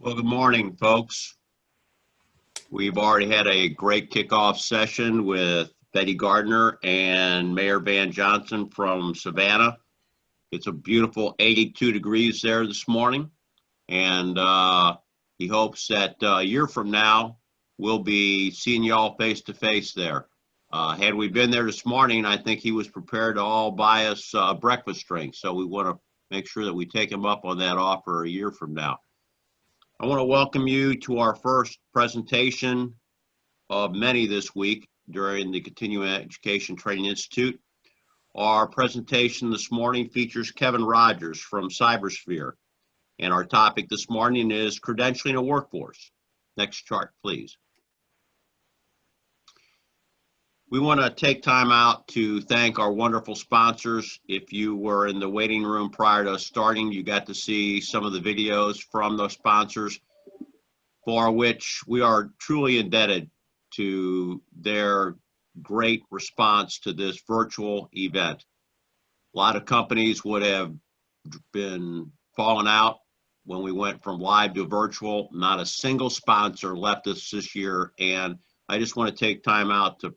Well, good morning, folks. We've already had a great kickoff session with Betty Gardner and Mayor Van Johnson from Savannah. It's a beautiful 82 degrees there this morning, and he hopes that a year from now, we'll be seeing y'all face to face there. Had we been there this morning, I think he was prepared to all buy us a breakfast drink, so we want to make sure that we take him up on that offer a year from now. I want to welcome you to our first presentation of many this week during the Continuing Education Training Institute. Our presentation this morning features Kevin Rogers from Cypherspere, and our topic this morning is credentialing a workforce. Next chart, please. We want to take time out to thank our wonderful sponsors. If you were in the waiting room prior to us starting, you got to see some of the videos from those sponsors, for which we are truly indebted to their great response to this virtual event. A lot of companies would have been falling out when we went from live to virtual. Not a single sponsor left us this year, and I just want to take time out to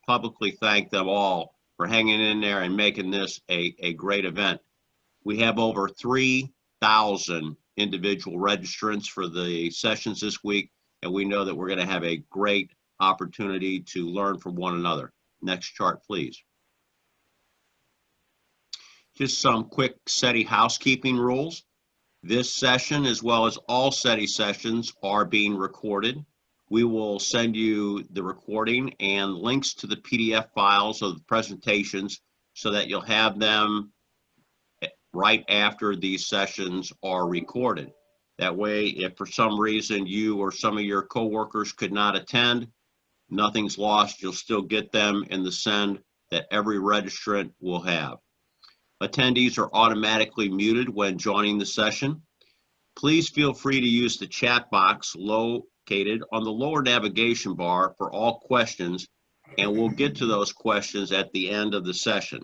publicly thank them all for hanging in there and making this a great event. We have over 3,000 individual registrants for the sessions this week, and we know that we're going to have a great opportunity to learn from one another. Next chart, please. Just some quick CETI housekeeping rules. This session, as well as all CETI sessions, are being recorded. We will send you the recording and links to the PDF files of the presentations so that you'll have them right after these sessions are recorded. That way, if for some reason you or some of your coworkers could not attend, nothing's lost. You'll still get them in the send that every registrant will have. Attendees are automatically muted when joining the session. Please feel free to use the chat box located on the lower navigation bar for all questions, and we'll get to those questions at the end of the session.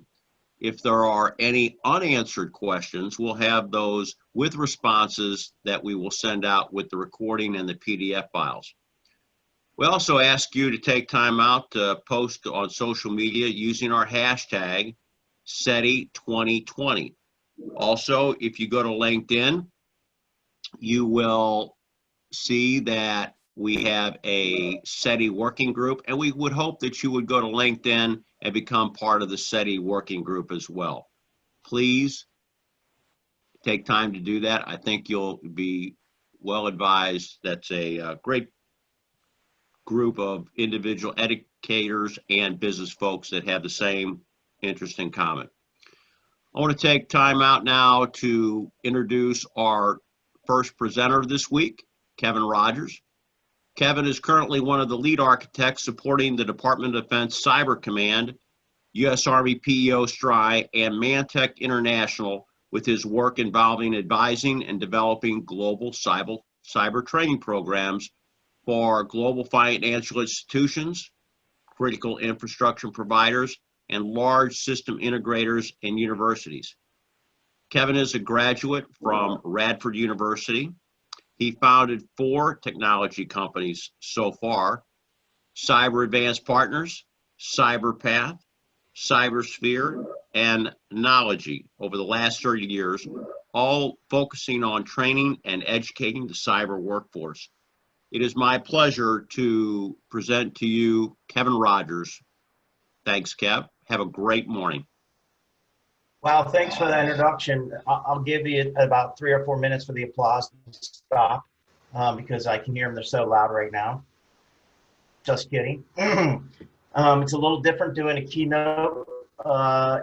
If there are any unanswered questions, we'll have those with responses that we will send out with the recording and the PDF files. We also ask you to take time out to post on social media using our hashtag CETI2020. Also, if you go to LinkedIn, you will see that we have a CETI working group, and we would hope that you would go to LinkedIn and become part of the CETI working group as well. Please take time to do that. I think you'll be well advised. That's a great group of individual educators and business folks that have the same interest in common. I want to take time out now to introduce our first presenter this week, Kevin Rogers. Kevin is currently one of the lead architects supporting the Department of Defense Cyber Command, U.S. Army PEO STRI, and Mantech International with his work involving advising and developing global cyber training programs for global financial institutions, critical infrastructure providers, and large system integrators and universities. Kevin is a graduate from Radford University. He founded 4 technology companies so far: Cyber Advanced Partners, CyberPath, Cypherspere, and Knology over the last 30 years, all focusing on training and educating the cyber workforce. It is my pleasure to present to you Kevin Rogers. Thanks, Kev. Have a great morning. Wow, thanks for that introduction. I'll give you about 3 or 4 minutes for the applause to stop because I can hear them. They're so loud right now. Just kidding. It's a little different doing a keynote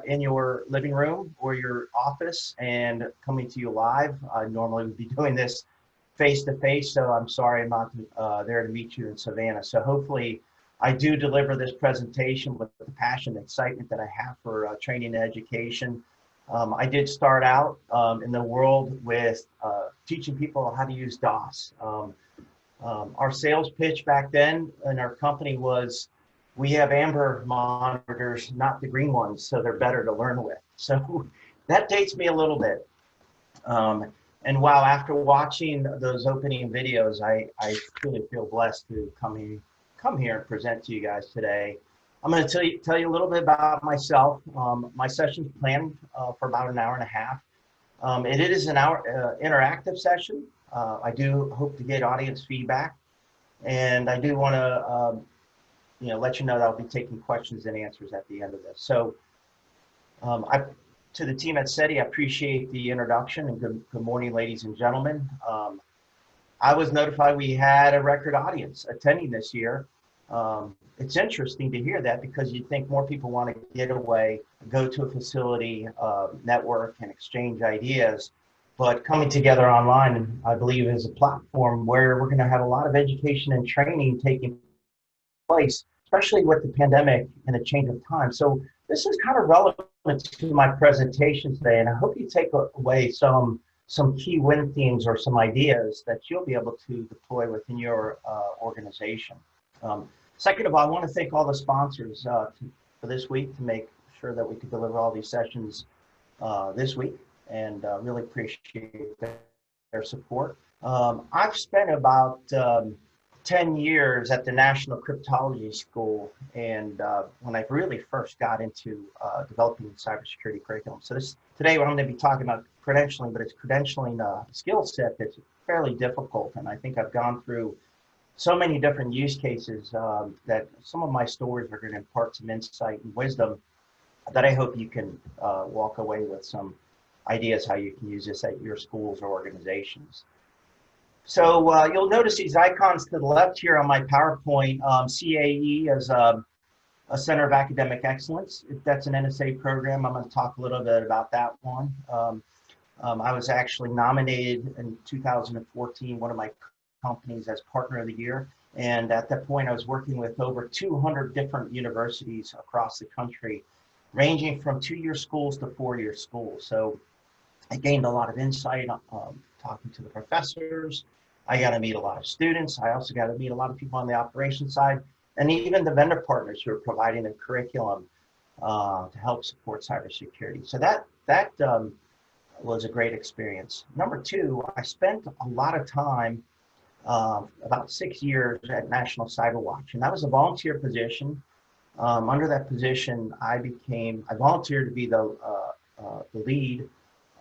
in your living room or your office and coming to you live. I normally would be doing this face-to-face, so I'm sorry I'm not there to meet you in Savannah. So hopefully I do deliver this presentation with the passion and excitement that I have for training and education. I did start out in the world with teaching people how to use DOS. Our sales pitch back then in our company was, we have amber monitors, not the green ones, so they're better to learn with. So that dates me a little bit. And wow, after watching those opening videos, I truly feel blessed to come here and present to you guys today. I'm going to tell you a little bit about myself. My session's planned for about an hour and a half. It is an hour interactive session. I do hope to get audience feedback, and I do want to let you know that I'll be taking questions and answers at the end of this. So to the team at CETI, I appreciate the introduction, and good morning, ladies and gentlemen. I was notified we had a record audience attending this year. It's interesting to hear that, because you'd think more people want to get away, go to a facility, network, and exchange ideas. But coming together online, I believe, is a platform where we're going to have a lot of education and training taking place, especially with the pandemic and a change of time. So this is kind of relevant to my presentation today, and I hope you take away some key win themes or some ideas that you'll be able to deploy within your organization. Second of all, I want to thank all the sponsors for this week to make sure that we could deliver all these sessions this week, and really appreciate their support. I've spent about 10 years at the National Cryptology School, and when I really first got into developing cybersecurity curriculum. So today I'm going to be talking about credentialing, but it's credentialing skill set that's fairly difficult, and I think I've gone through so many different use cases that some of my stories are going to impart some insight and wisdom that I hope you can walk away with some ideas how you can use this at your schools or organizations. So you'll notice these icons to the left here on my PowerPoint. CAE is a Center of Academic Excellence. That's an NSA program. I'm going to talk a little bit about that one. I was actually nominated in 2014, one of my companies, as Partner of the Year. And at that point, I was working with over 200 different universities across the country, ranging from 2-year schools to 4-year schools. So I gained a lot of insight talking to the professors. I got to meet a lot of students. I also got to meet a lot of people on the operations side, and even the vendor partners who are providing the curriculum to help support cybersecurity. So that was a great experience. Number two, I spent a lot of time, about 6 years, at National Cyberwatch, and that was a volunteer position. Under that position, I volunteered to be the lead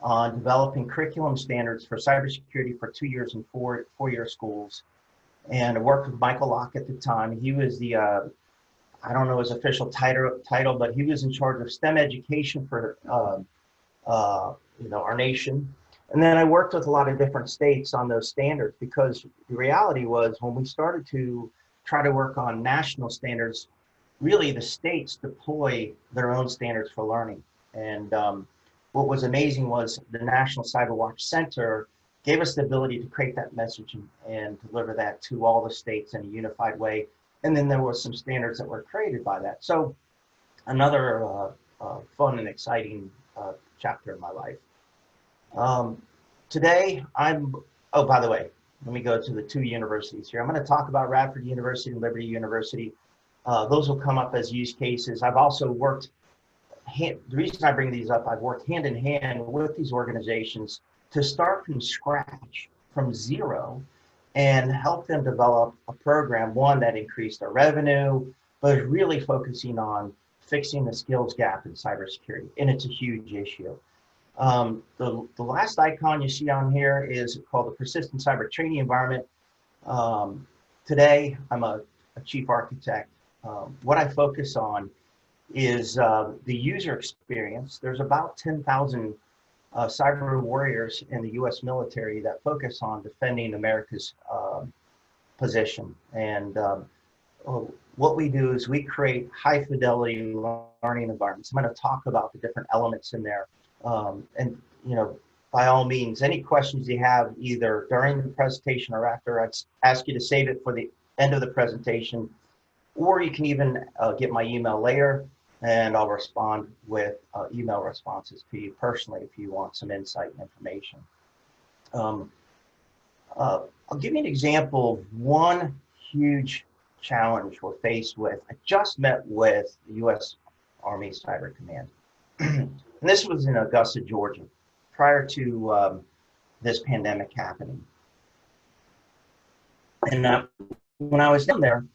on developing curriculum standards for cybersecurity for 2 years and 4-year schools. And I worked with Michael Locke at the time. He was the, I don't know his official title, but he was in charge of STEM education for our nation. And then I worked with a lot of different states on those standards, because the reality was, when we started to try to work on national standards, really the states deploy their own standards for learning. And what was amazing was the National Cyberwatch Center gave us the ability to create that message and deliver that to all the states in a unified way. And then there were some standards that were created by that. So another fun and exciting chapter in my life. Today, oh, by the way, let me go to the 2 universities here. I'm going to talk about Radford University and Liberty University. Those will come up as use cases. I've also worked, the reason I bring these up, I've worked hand in hand with these organizations to start from scratch, from zero, and help them develop a program, one that increased their revenue, but is really focusing on fixing the skills gap in cybersecurity, and it's a huge issue. The last icon you see on here is called the Persistent Cyber Training Environment. Today, I'm a chief architect. What I focus on is the user experience. There's about 10,000 cyber warriors in the U.S. military that focus on defending America's position. And what we do is we create high fidelity learning environments. I'm going to talk about the different elements in there. And by all means, any questions you have, either during the presentation or after, I'd ask you to save it for the end of the presentation, or you can even get my email later, and I'll respond with email responses to you personally if you want some insight and information. I'll give you an example of one huge challenge we're faced with. I just met with the U.S. Army Cyber Command. And this was in Augusta, Georgia. Prior to this pandemic happening. And when I was down there,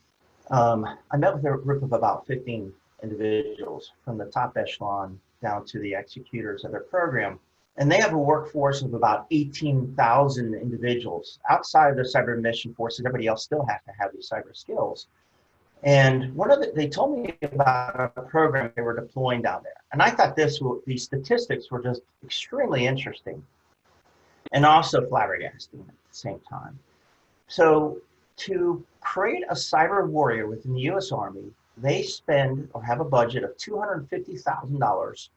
I met with a group of about 15 individuals from the top echelon down to the executors of their program. And they have a workforce of about 18,000 individuals. Outside of their cyber mission forces, everybody else still has to have these cyber skills. And they told me about a program they were deploying down there. And I thought these statistics were just extremely interesting and also flabbergasting at the same time. So to create a cyber warrior within the U.S. Army, they spend or have a budget of $250,000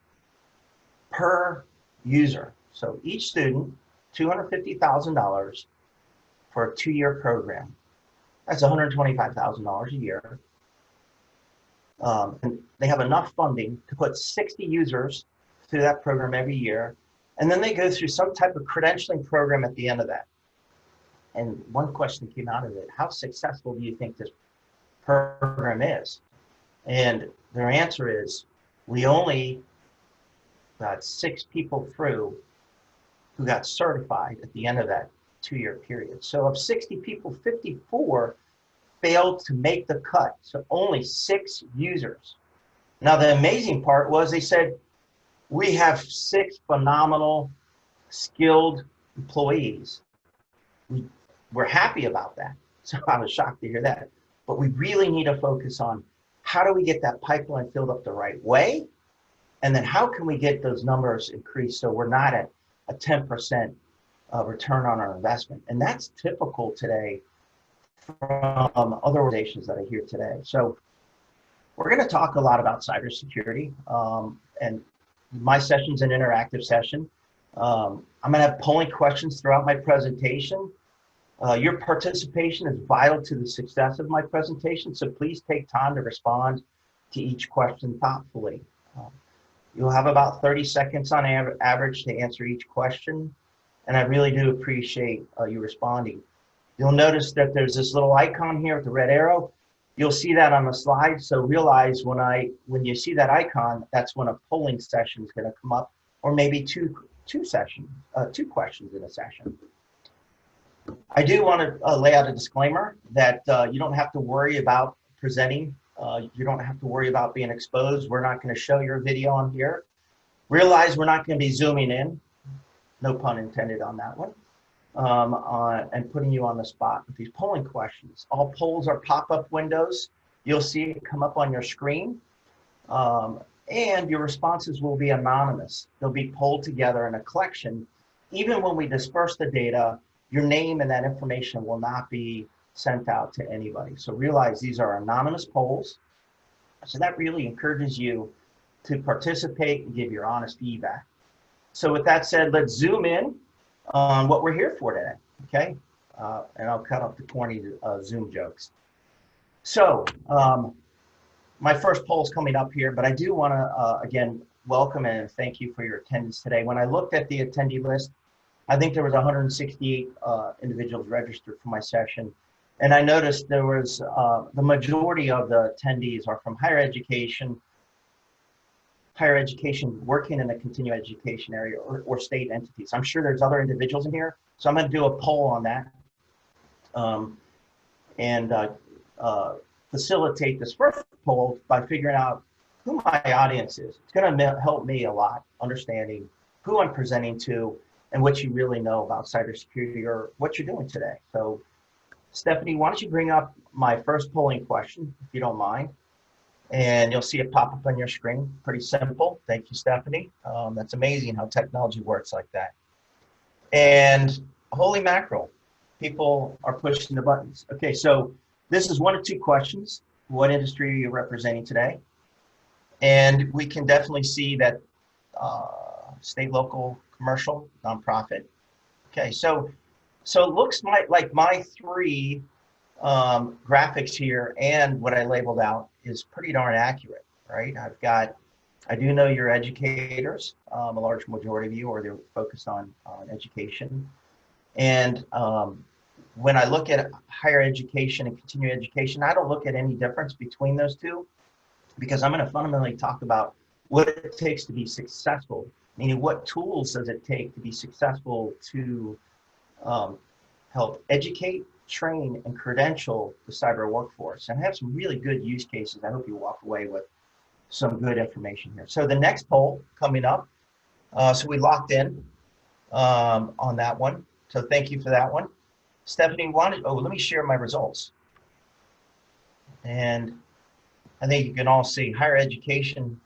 per user. So each student, $250,000 for a 2-year program. That's $125,000 a year. And they have enough funding to put 60 users through that program every year. And then they go through some type of credentialing program at the end of that. And one question came out of it: how successful do you think this program is? And their answer is, we only got 6 people through who got certified at the end of that 2-year period. So of 60 people, 54 failed to make the cut. So only 6 users. Now the amazing part was they said, we have 6 phenomenal, skilled employees. We're happy about that. So I was shocked to hear that. But we really need to focus on how do we get that pipeline filled up the right way? And then how can we get those numbers increased so we're not at a 10% return on our investment? And that's typical today from other organizations that I hear today. So we're going to talk a lot about cybersecurity. And my session's an interactive session. I'm going to have polling questions throughout my presentation. Your participation is vital to the success of my presentation, so please take time to respond to each question thoughtfully. You'll have about 30 seconds on average to answer each question, and I really do appreciate you responding. You'll notice that there's this little icon here with the red arrow. You'll see that on the slide, so realize when you see that icon, that's when a polling session is going to come up, or maybe two questions in a session. I do want to lay out a disclaimer that you don't have to worry about presenting. You don't have to worry about being exposed. We're not going to show your video on here. Realize we're not going to be zooming in, no pun intended on that one, and putting you on the spot with these polling questions. All polls are pop-up windows. You'll see it come up on your screen, and your responses will be anonymous. They'll be pulled together in a collection. Even when we disperse the data, your name and that information will not be sent out to anybody. So realize these are anonymous polls. So that really encourages you to participate and give your honest feedback. So with that said, let's zoom in on what we're here for today, okay? And I'll cut off the corny Zoom jokes. So my first poll is coming up here, but I do want to, again, welcome and thank you for your attendance today. When I looked at the attendee list, I think there was 168 individuals registered for my session. And I noticed there was, the majority of the attendees are from higher education working in the continuing education area or state entities. I'm sure there's other individuals in here. So I'm going to do a poll on that and facilitate this first poll by figuring out who my audience is. It's going to help me a lot understanding who I'm presenting to and what you really know about cybersecurity or what you're doing today. So Stephanie, why don't you bring up my first polling question, if you don't mind, and you'll see it pop up on your screen. Pretty simple. Thank you, Stephanie. That's amazing how technology works like that. And holy mackerel, people are pushing the buttons. Okay, so this is 1 of 2 questions. What industry are you representing today? And we can definitely see that state, local, commercial, nonprofit. Okay, so it looks like my 3 graphics here and what I labeled out is pretty darn accurate, right? I do know you're educators, a large majority of you, or they're focused on education. And when I look at higher education and continuing education, I don't look at any difference between those two, because I'm going to fundamentally talk about what it takes to be successful Meaning, what tools does it take to be successful to help educate, train, and credential the cyber workforce? And I have some really good use cases. I hope you walk away with some good information here. So the next poll coming up, so we locked in on that one. So thank you for that one. Stephanie wanted, let me share my results. And I think you can all see higher education,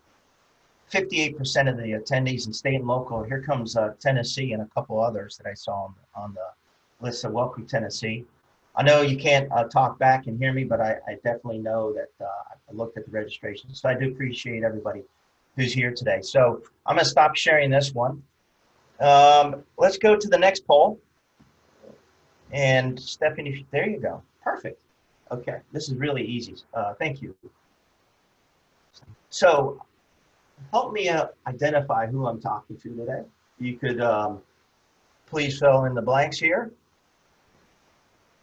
58% of the attendees in state and local. Here comes Tennessee and a couple others that I saw on the list. So welcome, Tennessee. I know you can't talk back and hear me, but I definitely know that I looked at the registration. So I do appreciate everybody who's here today. So I'm going to stop sharing this one. Let's go to the next poll. And Stephanie, there you go. Perfect. Okay, this is really easy. Thank you. So help me identify who I'm talking to today. You could please fill in the blanks here.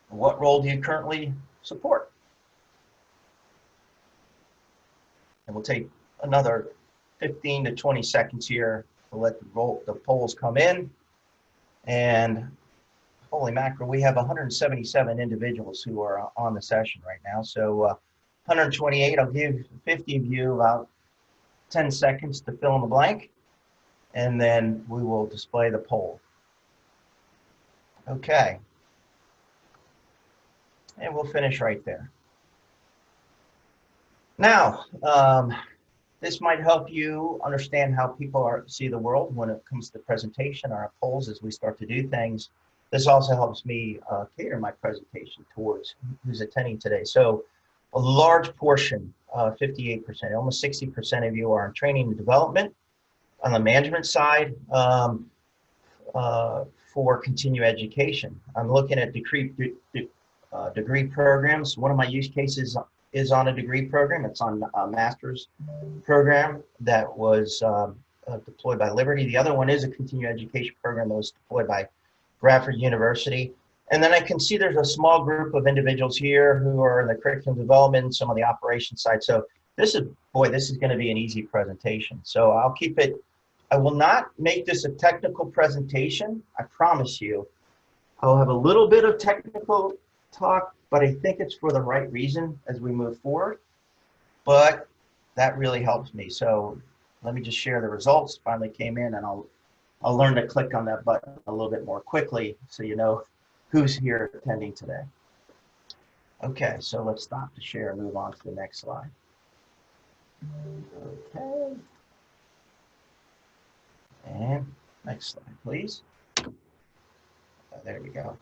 What role do you currently support? And we'll take another 15 to 20 seconds here to let the polls come in. And holy mackerel, we have 177 individuals who are on the session right now. So 128, I'll give 50 of you about 10 seconds to fill in the blank, and then we will display the poll. Okay. And we'll finish right there. Now, this might help you understand how people see the world when it comes to presentation or our polls as we start to do things. This also helps me cater my presentation towards who's attending today. So a large portion, 58%, almost 60% of you are in training and development on the management side for continuing education. I'm looking at degree programs. One of my use cases is on a degree program. It's on a master's program that was deployed by Liberty. The other one is a continuing education program that was deployed by Bradford University. And then I can see there's a small group of individuals here who are in the curriculum development, some of the operations side. So this is going to be an easy presentation. So I'll keep it, I will not make this a technical presentation. I promise you. I'll have a little bit of technical talk, but I think it's for the right reason as we move forward. But that really helps me. So let me just share the results. Finally came in, and I'll learn to click on that button a little bit more quickly so you know who's here attending today. Okay, so let's stop the share and move on to the next slide. Okay. And next slide, please. There we go.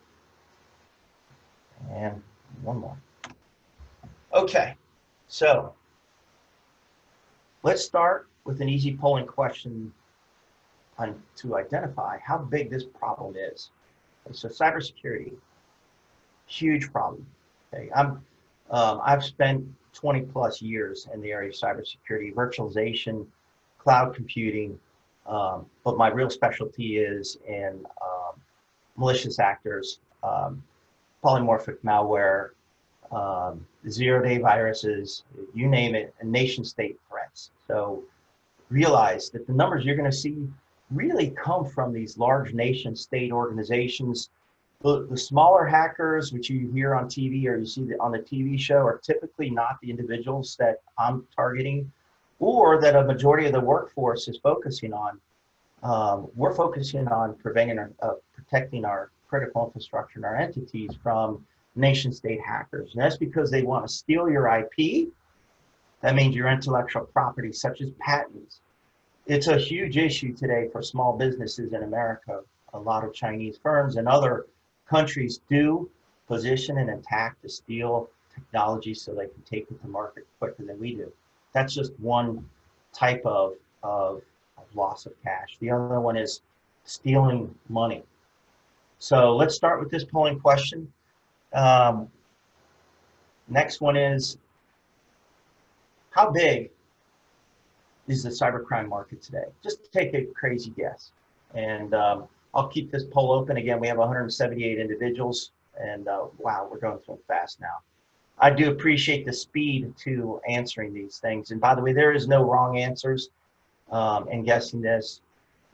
And one more. Okay, so let's start with an easy polling question to identify how big this problem is. Okay, so cybersecurity, huge problem. Okay, I've spent 20 plus years in the area of cybersecurity, virtualization, cloud computing, but my real specialty is in malicious actors, polymorphic malware, zero-day viruses, you name it, and nation-state threats. So realize that the numbers you're going to see really come from these large nation-state organizations. The smaller hackers, which you hear on TV or you see on the TV show, are typically not the individuals that I'm targeting or that a majority of the workforce is focusing on. We're focusing on protecting our critical infrastructure and our entities from nation-state hackers. And that's because they want to steal your IP. That means your intellectual property, such as patents. It's a huge issue today for small businesses in America. A lot of Chinese firms and other countries do position and attack to steal technology so they can take it to market quicker than we do. That's just one type of loss of cash. The other one is stealing money. So let's start with this polling question. Next one is, how big is the cybercrime market today? Just take a crazy guess. And I'll keep this poll open. Again, we have 178 individuals, and wow, we're going through fast now. I do appreciate the speed to answering these things. And by the way, there is no wrong answers in guessing this.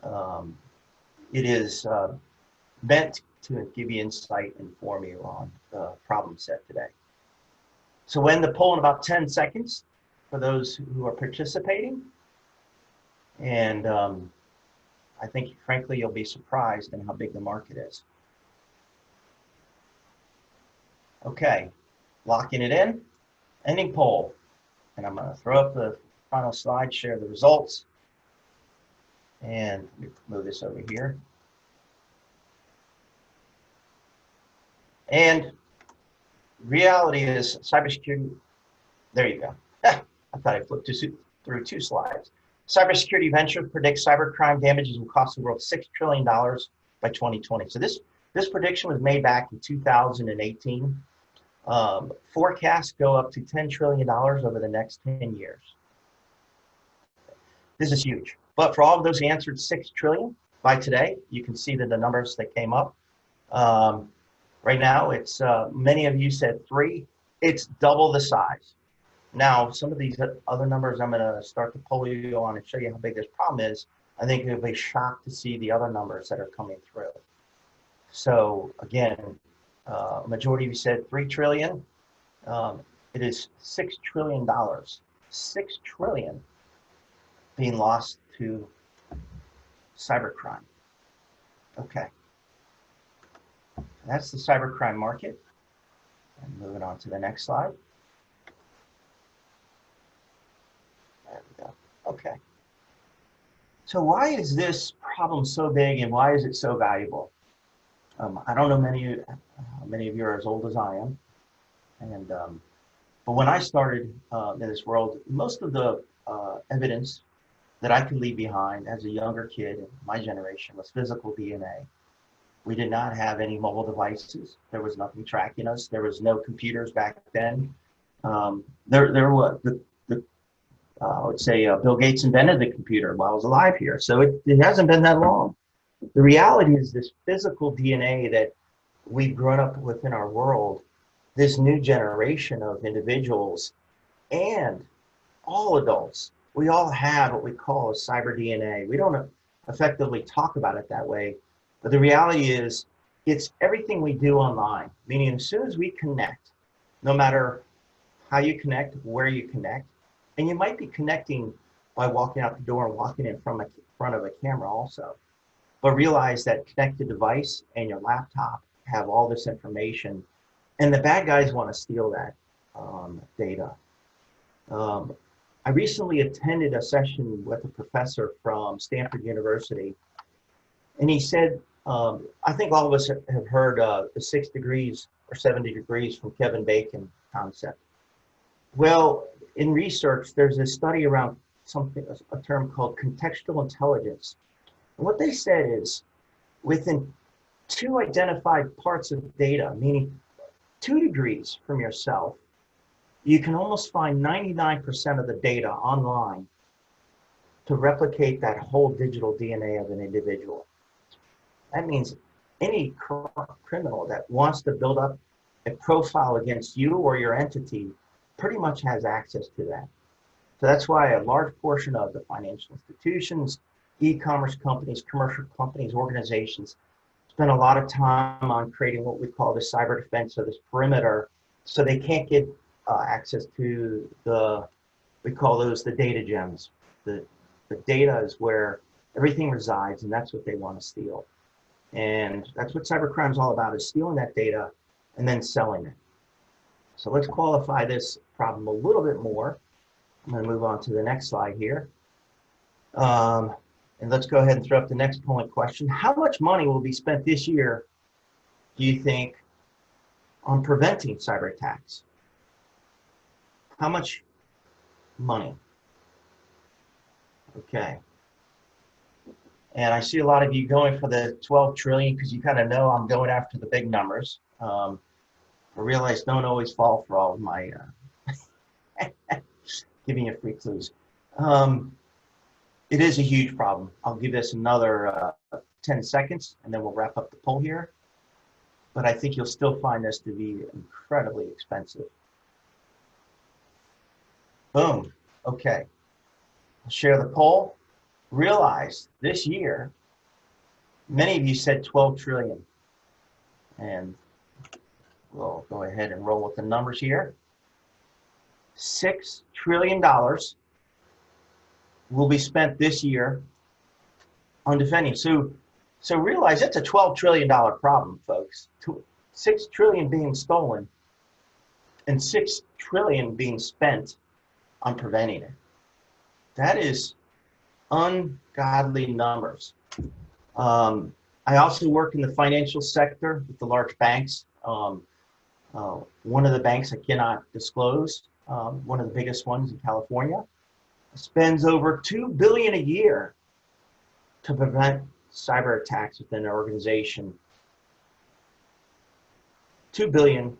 It is meant to give you insight and inform you on the problem set today. So we'll end the poll in about 10 seconds for those who are participating. And I think, frankly, you'll be surprised in how big the market is. Okay, locking it in, ending poll. And I'm going to throw up the final slide, share the results. And let me move this over here. And reality is cybersecurity. There you go. I thought I flipped through 2 slides. Cybersecurity Ventures predicts cybercrime damages will cost the world $6 trillion by 2020. So this prediction was made back in 2018. Forecasts go up to $10 trillion over the next 10 years. This is huge. But for all of those who answered 6 trillion by today, you can see that the numbers that came up. Right now, it's many of you said 3. It's double the size. Now, some of these other numbers I'm going to start to pull you on and show you how big this problem is. I think you'll be shocked to see the other numbers that are coming through. So again, majority of you said 3 trillion. It is $6 trillion. 6 trillion being lost to cybercrime. Okay. That's the cybercrime market. And moving on to the next slide. There we go. Okay. So why is this problem so big and why is it so valuable? I don't know many of you are as old as I am. And but when I started in this world, most of the evidence that I could leave behind as a younger kid in my generation was physical DNA. We did not have any mobile devices. There was nothing tracking us. There was no computers back then. There was I would say Bill Gates invented the computer while I was alive here. So it hasn't been that long. The reality is this physical DNA that we've grown up with in our world, this new generation of individuals and all adults, we all have what we call a cyber DNA. We don't effectively talk about it that way, but the reality is it's everything we do online, meaning as soon as we connect, no matter how you connect, where you connect, and you might be connecting by walking out the door and walking in front of a camera also, but realize that connected device and your laptop have all this information, and the bad guys want to steal that data. I recently attended a session with a professor from Stanford University, and he said, I think all of us have heard the 6 degrees or 70 degrees from Kevin Bacon concept. Well, in research, there's a study around a term called contextual intelligence. And what they said is within 2 identified parts of data, meaning 2 degrees from yourself, you can almost find 99% of the data online to replicate that whole digital DNA of an individual. That means any criminal that wants to build up a profile against you or your entity pretty much has access to that. So that's why a large portion of the financial institutions, e-commerce companies, commercial companies, organizations spend a lot of time on creating what we call the cyber defense, or this perimeter, so they can't get access to we call those the data gems. The data is where everything resides, and that's what they want to steal. And that's what cybercrime is all about, is stealing that data and then selling it. So let's qualify this problem a little bit more. I'm going to move on to the next slide here. And let's go ahead and throw up the next polling question. How much money will be spent this year, do you think, on preventing cyber attacks? How much money? Okay. And I see a lot of you going for the 12 trillion because you kind of know I'm going after the big numbers. I realize don't always fall for all of my giving you free clues. It is a huge problem. I'll give this another 10 seconds and then we'll wrap up the poll here. But I think you'll still find this to be incredibly expensive. Boom. Okay. I'll share the poll. realize this year, many of you said 12 trillion. And we'll go ahead and roll with the numbers here. $6 trillion will be spent this year on defending. So realize that's a $12 trillion problem, folks. 6 trillion being stolen and 6 trillion being spent on preventing it. That is ungodly numbers. I also work in the financial sector with the large banks. One of the banks I cannot disclose, one of the biggest ones in California, spends over $2 billion a year to prevent cyber attacks within their organization. $2 billion,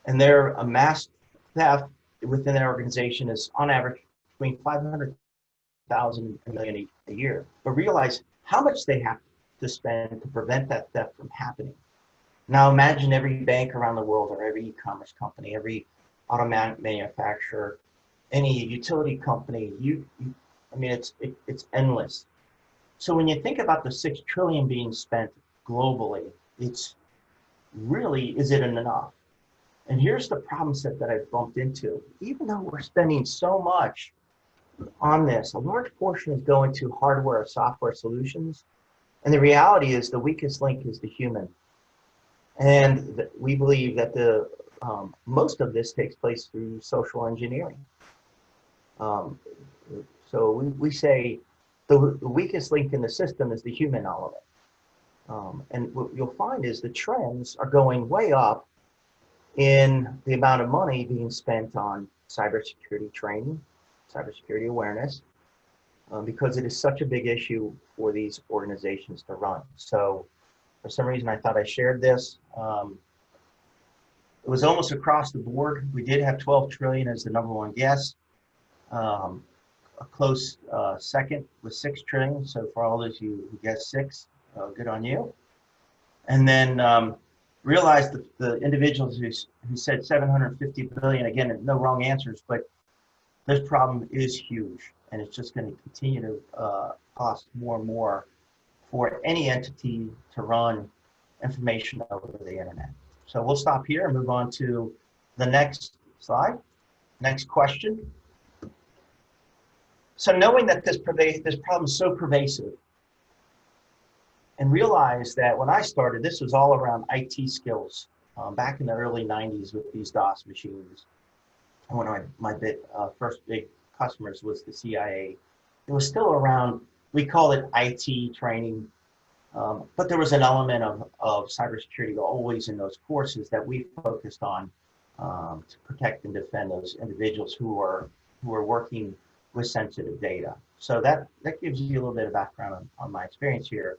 and their amassed theft within their organization is on average between 500,000 and $1 million a year. But realize how much they have to spend to prevent that theft from happening. Now imagine every bank around the world, or every e-commerce company, every auto manufacturer, any utility company. I mean, it's endless. So when you think about the 6 trillion being spent globally, it's really, is it enough? And here's the problem set that I bumped into. Even though we're spending so much on this, a large portion is going to hardware or software solutions. And the reality is the weakest link is the human. And we believe that most of this takes place through social engineering. So we say the weakest link in the system is the human element. And what you'll find is the trends are going way up in the amount of money being spent on cybersecurity training, cybersecurity awareness, because it is such a big issue for these organizations to run. So for some reason, I thought I shared this. It was almost across the board. We did have 12 trillion as the number one guess. A close second was 6 trillion. So for all those you who guessed 6, good on you. And then realized that the individuals who said 750 billion, again, no wrong answers, but this problem is huge, and it's just going to continue to cost more and more for any entity to run information over the internet. So we'll stop here and move on to the next slide. Next question. So knowing that this problem is so pervasive, and realize that when I started, this was all around IT skills back in the early 90s with these DOS machines. And one of my first big customers was the CIA. It was still around, we call it IT training, but there was an element of cybersecurity always in those courses that we focused on to protect and defend those individuals who are working with sensitive data. So that gives you a little bit of background on my experience here.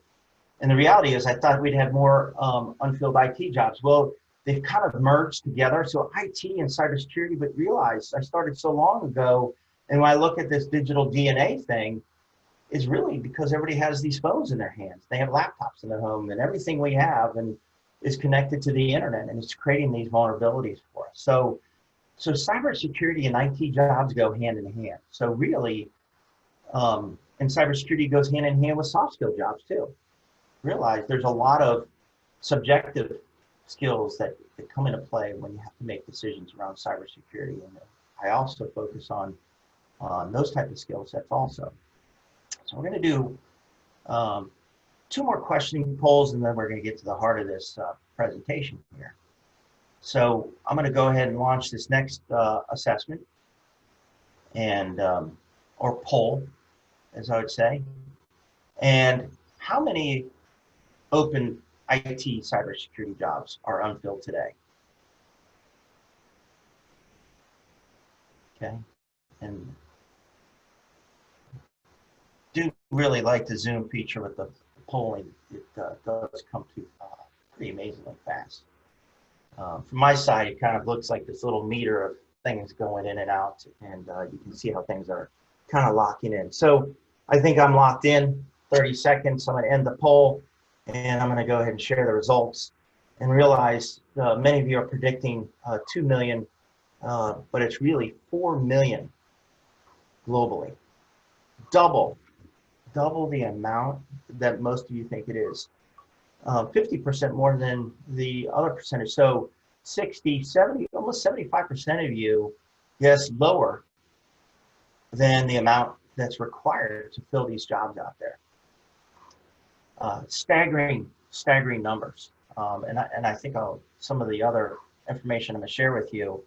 And the reality is I thought we'd have more unfilled IT jobs. Well, they've kind of merged together. So IT and cybersecurity, but realize I started so long ago. And when I look at this digital DNA thing, it's really because everybody has these phones in their hands. They have laptops in their home, and everything we have is connected to the internet, and it's creating these vulnerabilities for us. So cybersecurity and IT jobs go hand in hand. So really, and cybersecurity goes hand in hand with soft skill jobs too. Realize there's a lot of subjective skills that come into play when you have to make decisions around cybersecurity. And I also focus on those type of skill sets also. So we're going to do 2 more questioning polls, and then we're going to get to the heart of this presentation here. So I'm going to go ahead and launch this next assessment and or poll, as I would say. And how many open IT cybersecurity jobs are unfilled today? Okay, and do really like the Zoom feature with the polling. It does come to pretty amazingly fast. From my side, it kind of looks like this little meter of things going in and out, and you can see how things are kind of locking in. So I think I'm locked in. 30 seconds. I'm going to end the poll, and I'm going to go ahead and share the results and realize many of you are predicting 2 million, but it's really 4 million globally. Double double the amount that most of you think it is. 50% more than the other percentage. So 60, 70, almost 75% of you guess lower than the amount that's required to fill these jobs out there. Staggering numbers. And I think some of the other information I'm going to share with you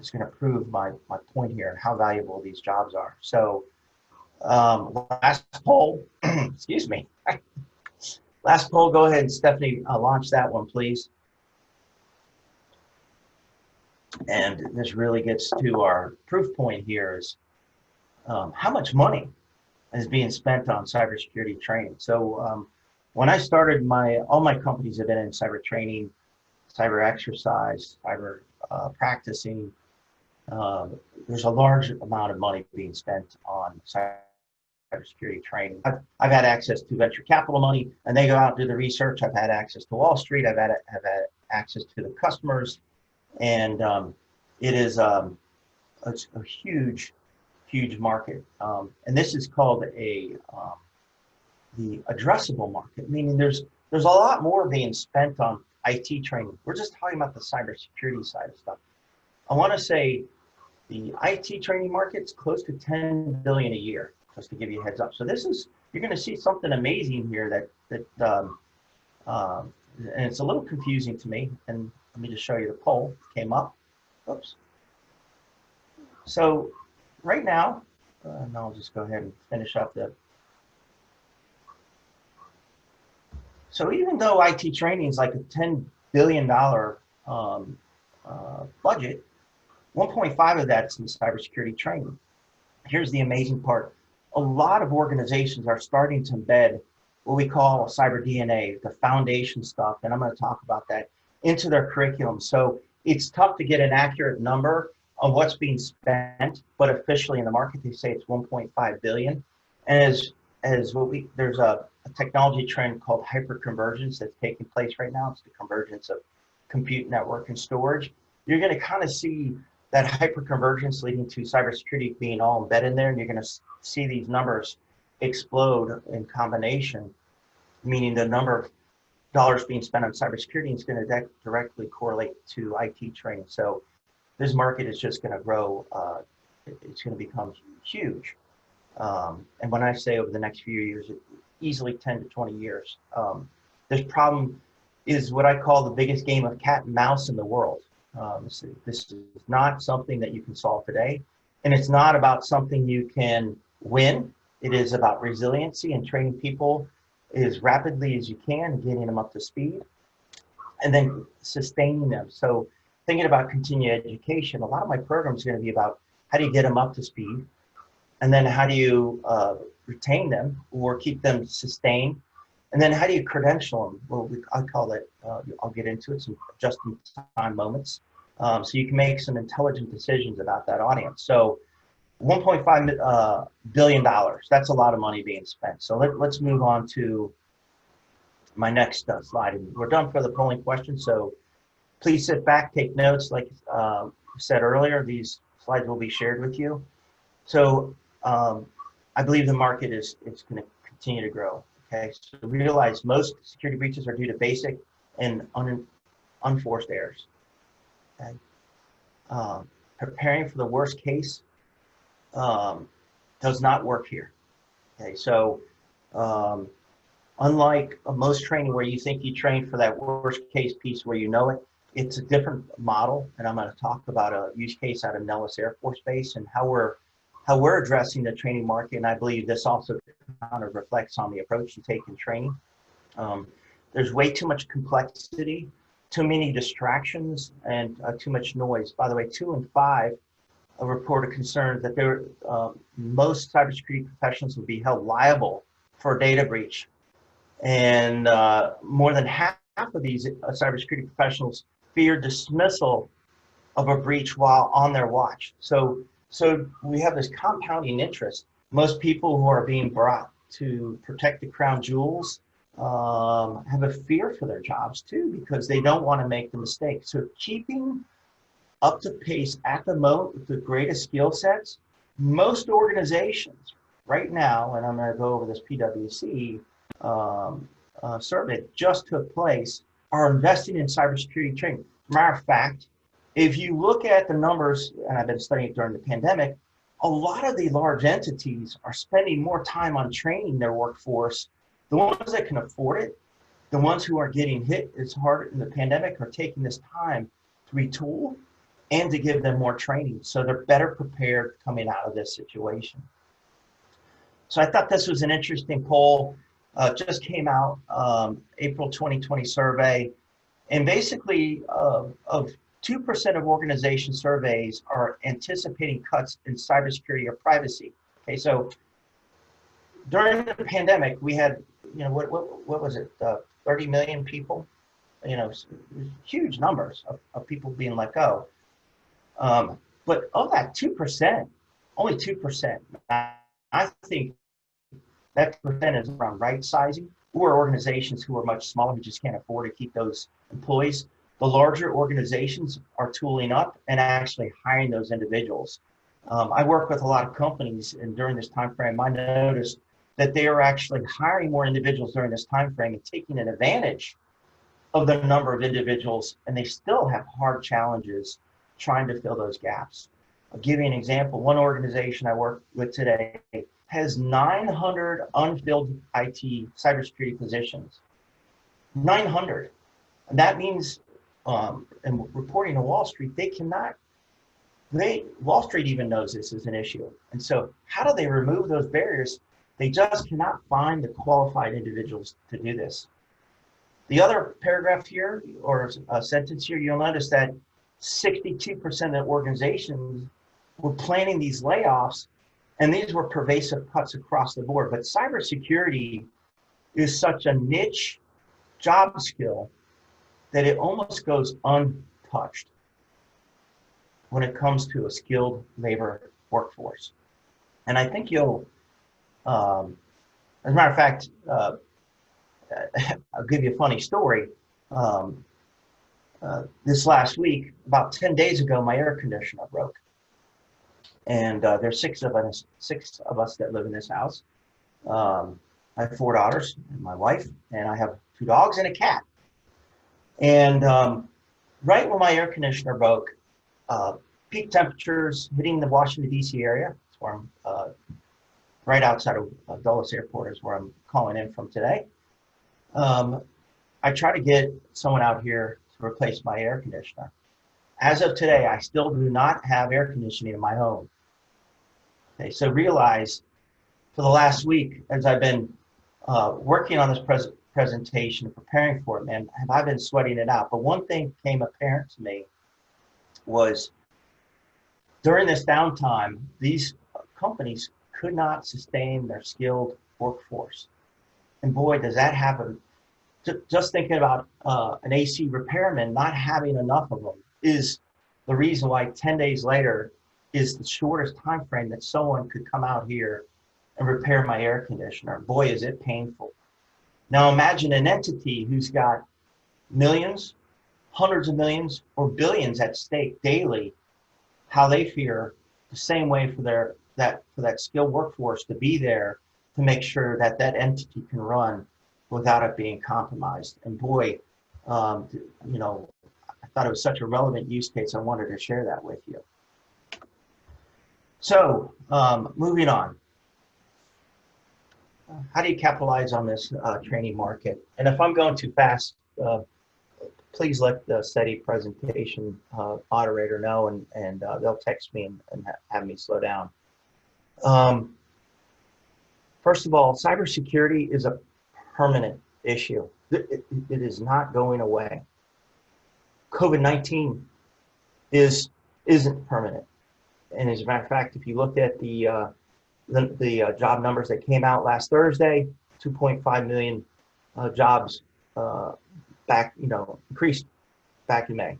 is going to prove my point here and how valuable these jobs are. So last poll, excuse me. Last poll, go ahead, Stephanie, launch that one, please. And this really gets to our proof point here is how much money is being spent on cybersecurity training. So when I started, all my companies have been in cyber training, cyber exercise, cyber practicing. There's a large amount of money being spent on cybersecurity training. I've had access to venture capital money, and they go out and do the research. I've had access to Wall Street. I've had access to the customers, and it is it's a huge market. And this is called the addressable market, meaning there's a lot more being spent on IT training. We're just talking about the cybersecurity side of stuff. I want to say the IT training market's close to 10 billion a year, just to give you a heads up. So you're going to see something amazing here and it's a little confusing to me. And let me just show you the poll came up. Oops. So right now, and I'll just go ahead and finish up So even though IT training is like a $10 billion budget, 1.5 of that's in cybersecurity training. Here's the amazing part. A lot of organizations are starting to embed what we call cyber DNA, the foundation stuff, and I'm going to talk about that, into their curriculum. So it's tough to get an accurate number of what's being spent, but officially in the market, they say it's 1.5 billion. And there's a technology trend called hyperconvergence that's taking place right now. It's the convergence of compute, network, and storage. You're going to kind of see that hyperconvergence leading to cybersecurity being all embedded in there, and you're going to see these numbers explode in combination, meaning the number of dollars being spent on cybersecurity is going to directly correlate to IT training. So this market is just going to grow. It's going to become huge. And when I say over the next few years, easily 10 to 20 years, this problem is what I call the biggest game of cat and mouse in the world. This is not something that you can solve today, and it's not about something you can win. It is about resiliency and training people as rapidly as you can, getting them up to speed, and then sustaining them. So thinking about continuing education, a lot of my programs are going to be about how do you get them up to speed, and then how do you retain them or keep them sustained, and then how do you credential them? Well, I call it, I'll get into it, some just-in-time moments, so you can make some intelligent decisions about that audience. So $1.5 billion, that's a lot of money being spent. So let's move on to my next slide. And we're done for the polling question, so please sit back, take notes. Like I said earlier, these slides will be shared with you. So I believe the market is going to continue to grow. Okay, so realize most security breaches are due to basic and unforced errors. Okay, preparing for the worst case does not work here. Okay, so unlike most training where you think you train for that worst case piece where you know it, it's a different model, and I'm going to talk about a use case out of Nellis Air Force Base and how we're addressing the training market, and I believe this also kind of reflects on the approach you take in training. There's way too much complexity, too many distractions, and too much noise. By the way, 2 in 5 report a concern that most cybersecurity professionals will be held liable for a data breach. And more than half of these cybersecurity professionals fear dismissal of a breach while on their watch. So we have this compounding interest. Most people who are being brought to protect the crown jewels have a fear for their jobs too, because they don't want to make the mistake. So keeping up to pace at the moment with the greatest skill sets, most organizations right now, and I'm going to go over this PwC survey that just took place, are investing in cybersecurity training. Matter of fact, if you look at the numbers, and I've been studying it during the pandemic, a lot of the large entities are spending more time on training their workforce. The ones that can afford it, the ones who are getting hit as hard in the pandemic, are taking this time to retool and to give them more training so they're better prepared coming out of this situation. So I thought this was an interesting poll. Just came out, April 2020 survey. And basically, of 2% of organization surveys are anticipating cuts in cybersecurity or privacy. Okay, so during the pandemic, we had, what was it, 30 million people? Huge numbers of people being let go. But of that 2%, only 2%, I think that percent is around right sizing, or organizations who are much smaller who just can't afford to keep those employees. The larger organizations are tooling up and actually hiring those individuals. I work with a lot of companies, and during this time frame, I noticed that they are actually hiring more individuals during this time frame and taking an advantage of the number of individuals, and they still have hard challenges trying to fill those gaps. I'll give you an example. One organization I work with today has 900 unfilled IT cybersecurity positions. 900. And that means, and reporting to Wall Street, Wall Street even knows this is an issue. And so how do they remove those barriers? They just cannot find the qualified individuals to do this. The other paragraph here, or a sentence here, you'll notice that 62% of organizations were planning these layoffs, and these were pervasive cuts across the board. But cybersecurity is such a niche job skill that it almost goes untouched when it comes to a skilled labor workforce. And I think you'll, as a matter of fact, I'll give you a funny story. This last week, about 10 days ago, my air conditioner broke. And there's six of us that live in this house. I have 4 daughters and my wife, and I have 2 dogs and a cat. And right when my air conditioner broke, peak temperatures hitting the Washington, D.C. area. That's where I'm right outside of Dulles Airport is where I'm calling in from today. I try to get someone out here to replace my air conditioner. As of today, I still do not have air conditioning in my home. Okay, so realize for the last week, as I've been working on this presentation and preparing for it, man, have I been sweating it out. But one thing became apparent to me was during this downtime, these companies could not sustain their skilled workforce. And boy, does that happen. Just thinking about an AC repairman not having enough of them is the reason why 10 days later is the shortest time frame that someone could come out here and repair my air conditioner. Boy, is it painful. Now imagine an entity who's got millions, hundreds of millions, or billions at stake daily, how they fear the same way for that skilled workforce to be there to make sure that that entity can run without it being compromised. And boy, I thought it was such a relevant use case. I wanted to share that with you. So moving on. How do you capitalize on this training market? And if I'm going too fast, please let the CETI presentation moderator know, and they'll text me and have me slow down. First of all, cybersecurity is a permanent issue. It is not going away. COVID-19 isn't permanent. And as a matter of fact, if you looked at the job numbers that came out last Thursday, 2.5 million jobs increased back in May.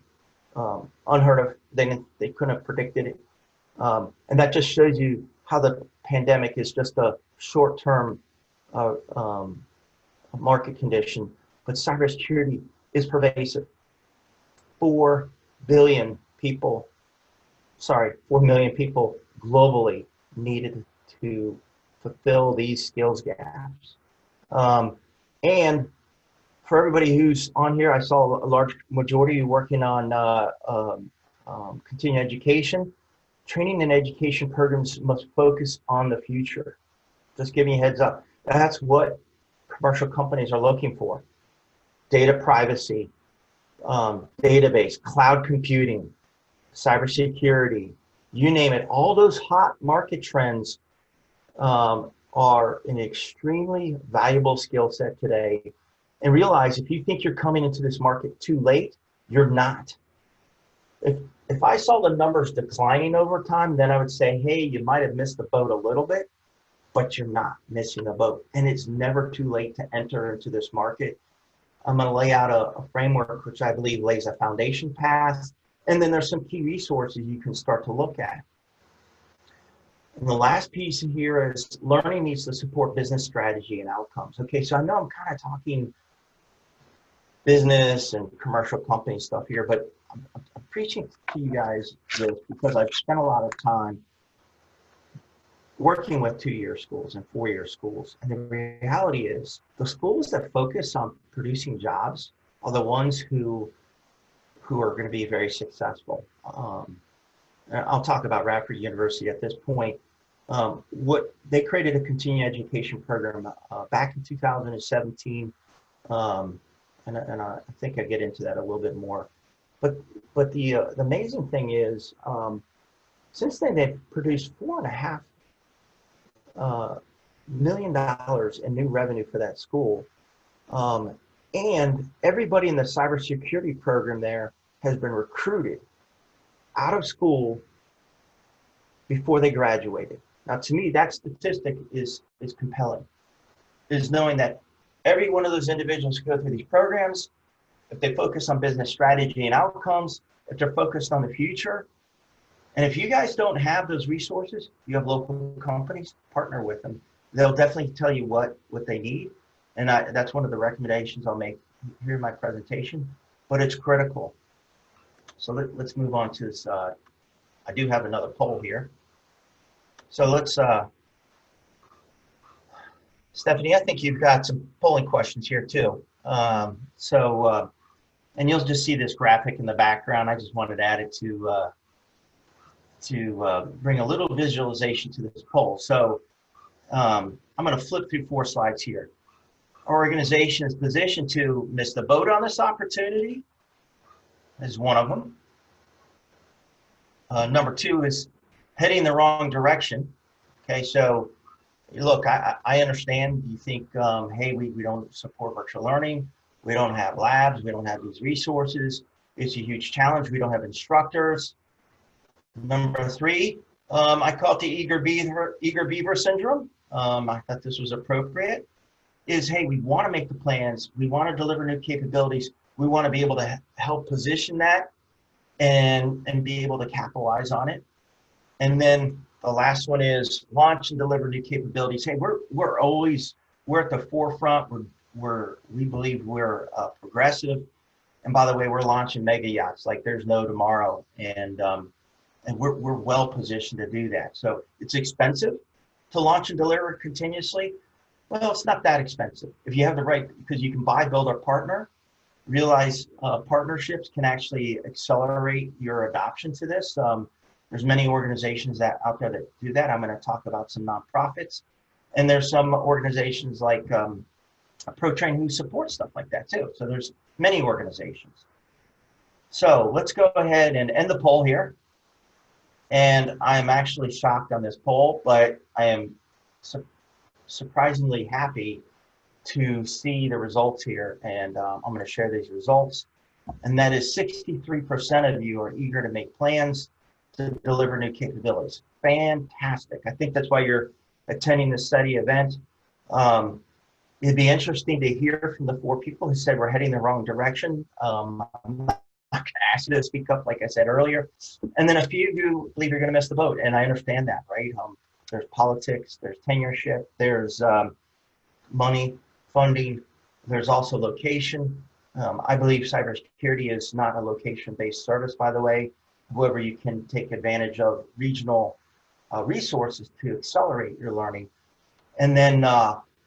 Unheard of. They couldn't have predicted it. And that just shows you how the pandemic is just a short-term market condition, but cybersecurity is pervasive. 4 million people globally needed to fulfill these skills gaps. And for everybody who's on here, I saw a large majority working on continuing education. Training and education programs must focus on the future. Just giving you a heads up. That's what commercial companies are looking for. Data privacy, database, cloud computing, cybersecurity, you name it. All those hot market trends are an extremely valuable skill set today. And realize if you think you're coming into this market too late, you're not. If I saw the numbers declining over time, then I would say, hey, you might have missed the boat a little bit, but you're not missing the boat. And it's never too late to enter into this market. I'm going to lay out a framework which I believe lays a foundation path. And then there's some key resources you can start to look at. And the last piece here is learning needs to support business strategy and outcomes. Okay, so I know I'm kind of talking business and commercial company stuff here, but I'm preaching to you guys this because I've spent a lot of time working with 2-year schools and 4-year schools. And the reality is the schools that focus on producing jobs are the ones who are going to be very successful. I'll talk about Radford University at this point. What they created a continuing education program back in 2017. And I think I get into that a little bit more. But the amazing thing is, since then they've produced $4.5 million in new revenue for that school. And everybody in the cybersecurity program there has been recruited out of school before they graduated. Now, to me, that statistic is compelling, is knowing that every one of those individuals who go through these programs, if they focus on business strategy and outcomes, if they're focused on the future, and if you guys don't have those resources, you have local companies, partner with them. They'll definitely tell you what they need. And that's one of the recommendations I'll make here in my presentation, but it's critical. So let's move on to this. I do have another poll here. So let's, Stephanie, I think you've got some polling questions here too. And you'll just see this graphic in the background. I just wanted to add it to bring a little visualization to this poll. So I'm going to flip through 4 slides here. Our organization is positioned to miss the boat on this opportunity, is one of them. Number 2 is heading the wrong direction. Okay, so look, I understand you think, hey, we don't support virtual learning. We don't have labs. We don't have these resources. It's a huge challenge. We don't have instructors. Number 3, I call it the eager beaver syndrome. I thought this was appropriate. Is, hey, we want to make the plans. We want to deliver new capabilities. We want to be able to help position that and be able to capitalize on it. And then the last one is launch and deliver new capabilities. Hey, we're at the forefront. We believe we're progressive. And by the way, we're launching mega yachts like there's no tomorrow. And we're well positioned to do that. So it's expensive to launch and deliver continuously. Well, it's not that expensive. If you have the right, because you can buy, build, or partner, realize partnerships can actually accelerate your adoption to this. There's many organizations out there that do that. I'm going to talk about some nonprofits. And there's some organizations like ProTrain who support stuff like that too. So there's many organizations. So let's go ahead and end the poll here. And I'm actually shocked on this poll, but I am surprisingly happy to see the results here. And I'm going to share these results. And that is 63% of you are eager to make plans to deliver new capabilities. Fantastic. I think that's why you're attending this CETI event. It'd be interesting to hear from the 4 people who said we're heading the wrong direction. I'm not going to ask you to speak up, like I said earlier. And then a few who believe you're going to miss the boat. And I understand that, right? There's politics, there's tenureship, there's money, funding, there's also location. I believe cybersecurity is not a location-based service, by the way. However, you can take advantage of regional resources to accelerate your learning. And then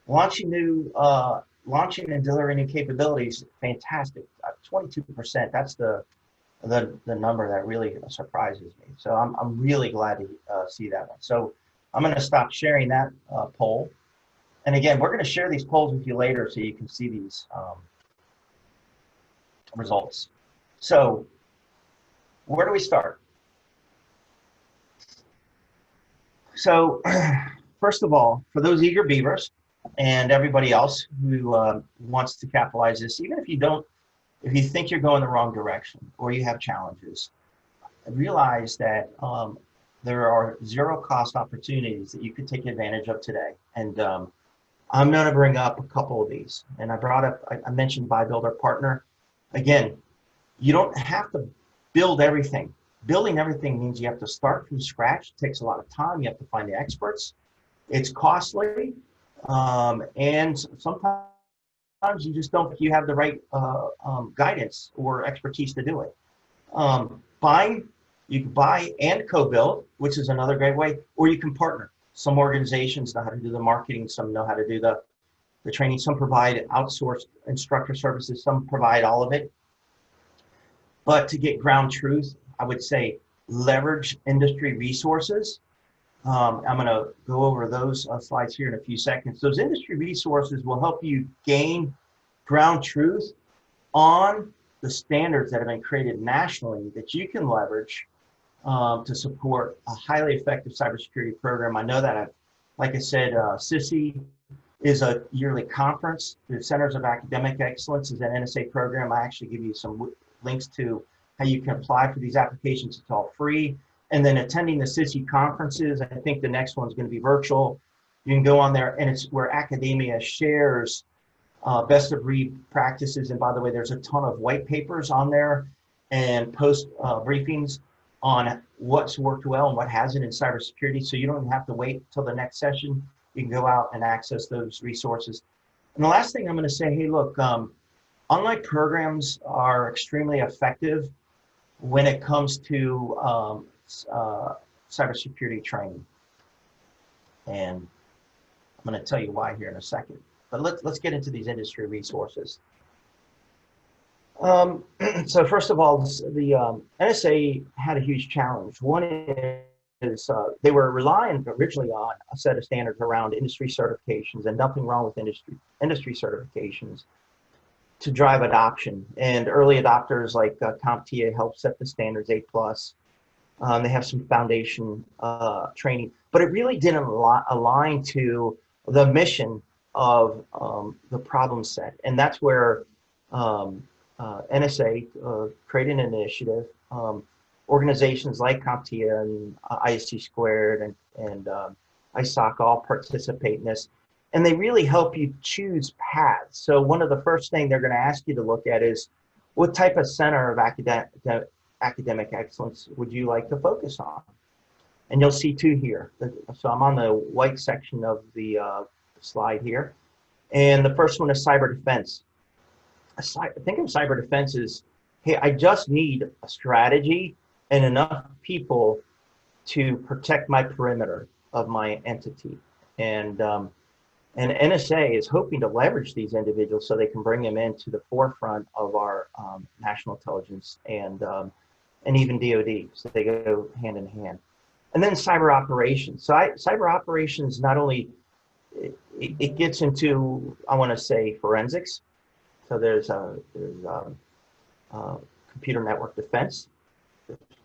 launching and delivering new capabilities, fantastic. 22%, that's the number that really surprises me. So I'm really glad to see that one. So I'm going to stop sharing that poll. And again, we're going to share these polls with you later so you can see these results. So where do we start? So first of all, for those eager beavers and everybody else who wants to capitalize this, even if you think you're going the wrong direction or you have challenges, realize that there are zero cost opportunities that you could take advantage of today. And I'm going to bring up a couple of these. And I mentioned Buy, Build, or Partner. Again, you don't have to build everything. Building everything means you have to start from scratch. It takes a lot of time. You have to find the experts. It's costly. And sometimes you just don't think you have the right guidance or expertise to do it. You can buy and co-build, which is another great way, or you can partner. Some organizations know how to do the marketing, some know how to do the training, some provide outsourced instructor services, some provide all of it. But to get ground truth, I would say leverage industry resources. I'm going to go over those slides here in a few seconds. Those industry resources will help you gain ground truth on the standards that have been created nationally that you can leverage to support a highly effective cybersecurity program. I know that, like I said, CETI is a yearly conference. The Centers of Academic Excellence is an NSA program. I actually give you some links to how you can apply for these applications. It's all free. And then attending the CETI conferences, I think the next one's going to be virtual. You can go on there, and it's where academia shares best of breed practices. And by the way, there's a ton of white papers on there and post briefings on what's worked well and what hasn't in cybersecurity. So you don't have to wait till the next session. You can go out and access those resources. And the last thing I'm going to say, hey, look, online programs are extremely effective when it comes to cybersecurity training. And I'm going to tell you why here in a second. But let's get into these industry resources. So first of all, the NSA had a huge challenge. One is they were relying originally on a set of standards around industry certifications, and nothing wrong with industry certifications to drive adoption. And early adopters like CompTIA helped set the standards A+. They have some foundation training, but it really didn't align to the mission of the problem set. And that's where NSA created an initiative. Organizations like CompTIA and ISC Squared and ISOC all participate in this. And they really help you choose paths. So one of the first things they're going to ask you to look at is what type of center of academic excellence would you like to focus on? And you'll see two here. So I'm on the white section of the slide here. And the first one is cyber defense. Think of cyber defense as, hey, I just need a strategy and enough people to protect my perimeter of my entity. And NSA is hoping to leverage these individuals so they can bring them into the forefront of our national intelligence and even DoD. So they go hand in hand. And then cyber operations. So cyber operations not only, it gets into, I want to say, forensics. So there's computer network defense,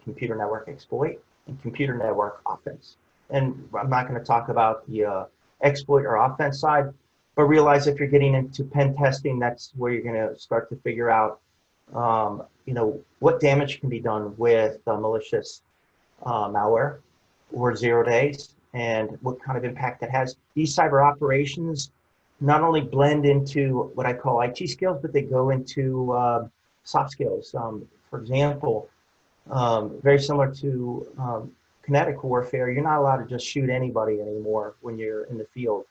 computer network exploit, and computer network offense. And I'm not going to talk about the exploit or offense side, but realize if you're getting into pen testing, that's where you're going to start to figure out, what damage can be done with malicious malware or 0 days and what kind of impact that has. These cyber operations not only blend into what I call IT skills, but they go into soft skills. For example, very similar to kinetic warfare, you're not allowed to just shoot anybody anymore when you're in the field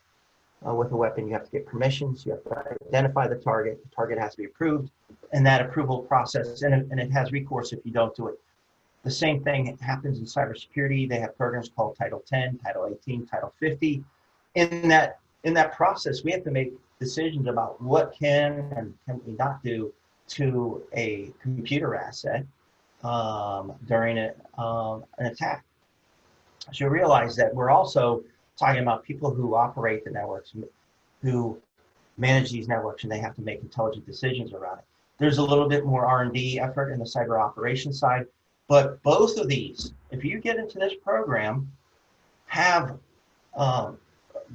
with a weapon. You have to get permissions, you have to identify the target has to be approved, and that approval process, and it has recourse if you don't do it. The same thing happens in cybersecurity. They have programs called Title 10, Title 18, Title 50. in that process, we have to make decisions about what can and can we not do to a computer asset during an attack. So you realize that we're also talking about people who operate the networks, who manage these networks, and they have to make intelligent decisions around it. There's a little bit more R&D effort in the cyber operations side, but both of these, if you get into this program, have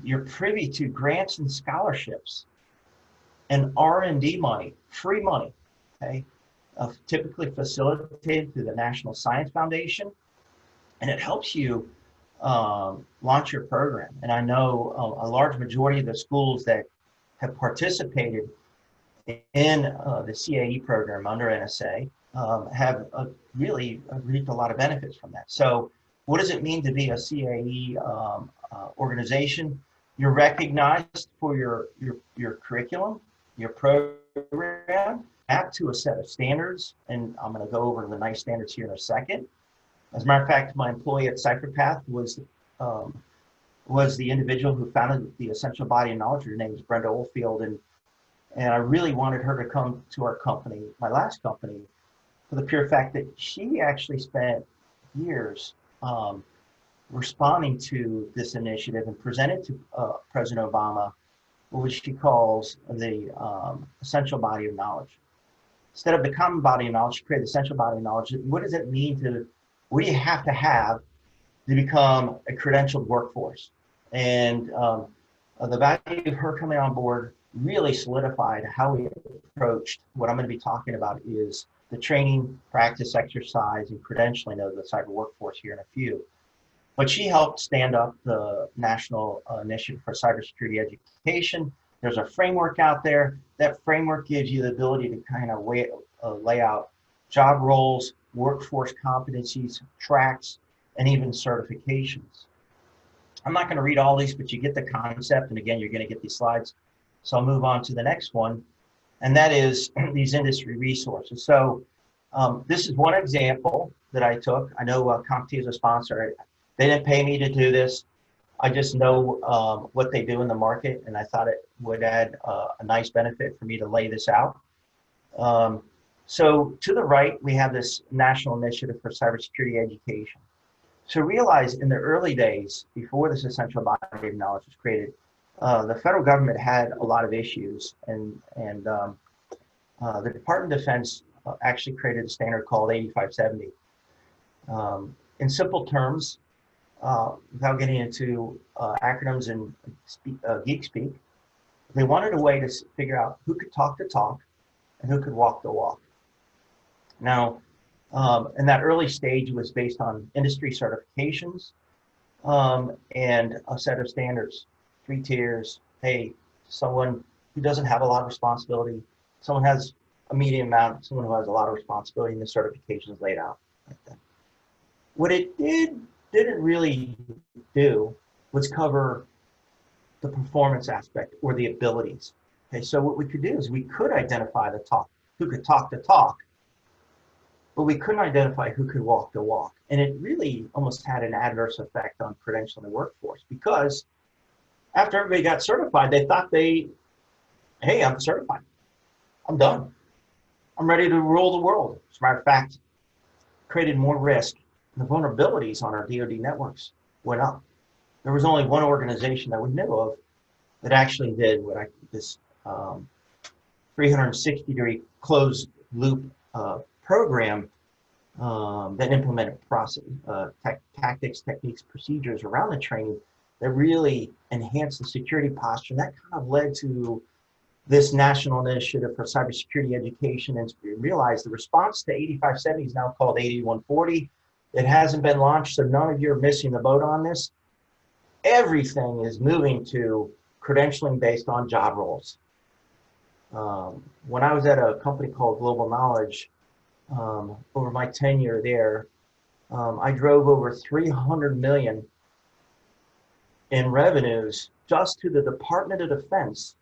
you're privy to grants and scholarships and R&D money, free money, okay, typically facilitated through the National Science Foundation, and it helps you launch your program. And I know a large majority of the schools that have participated in the CAE program under NSA have really reaped a lot of benefits from that. So what does it mean to be a CAE organization? You're recognized for your curriculum, your program, mapped to a set of standards, and I'm going to go over the nice standards here in a second. As a matter of fact, my employee at Cypherspere was the individual who founded the Essential Body of Knowledge. Her name is Brenda Oldfield, and I really wanted her to come to our company, my last company, for the pure fact that she actually spent years responding to this initiative and presented to President Obama what she calls the essential body of knowledge. Instead of the common body of knowledge, she created the essential body of knowledge. What does it mean to, what do you have to become a credentialed workforce? And the value of her coming on board really solidified how we approached what I'm going to be talking about is the training, practice, exercise, and credentialing of the cyber workforce here in a few. But she helped stand up the National Initiative for Cybersecurity Education. There's a framework out there. That framework gives you the ability to kind of lay out job roles, workforce competencies, tracks, and even certifications. I'm not going to read all these, but you get the concept. And again, you're going to get these slides. So I'll move on to the next one. And that is these industry resources. So this is one example that I took. I know CompTIA is a sponsor. They didn't pay me to do this. I just know what they do in the market, and I thought it would add a nice benefit for me to lay this out. So to the right, we have this National Initiative for Cybersecurity Education. So realize in the early days, before this essential body of knowledge was created, the federal government had a lot of issues, and the Department of Defense actually created a standard called 8570. In simple terms, without getting into acronyms and geek speak, they wanted a way to figure out who could talk the talk and who could walk the walk. Now, in that early stage, it was based on industry certifications and a set of standards, 3 tiers. Hey, someone who doesn't have a lot of responsibility, someone has a medium amount, someone who has a lot of responsibility, and the certifications laid out like that. What it didn't really do was cover the performance aspect or the abilities. Okay, so what we could do is we could identify the talk, who could talk the talk, but we couldn't identify who could walk the walk. And it really almost had an adverse effect on credentialing the workforce, because after everybody got certified, they thought hey, I'm certified. I'm done. I'm ready to rule the world. As a matter of fact, created more risk. The vulnerabilities on our DoD networks went up. There was only one organization that we knew of that actually did what this 360-degree closed loop program that implemented process, tactics, techniques, procedures around the training that really enhanced the security posture. And that kind of led to this National Initiative for Cybersecurity Education, and we realized the response to 8570 is now called 8140. It hasn't been launched, so none of you are missing the boat on this. Everything is moving to credentialing based on job roles. When I was at a company called Global Knowledge, over my tenure there, I drove over 300 million in revenues just to the Department of Defense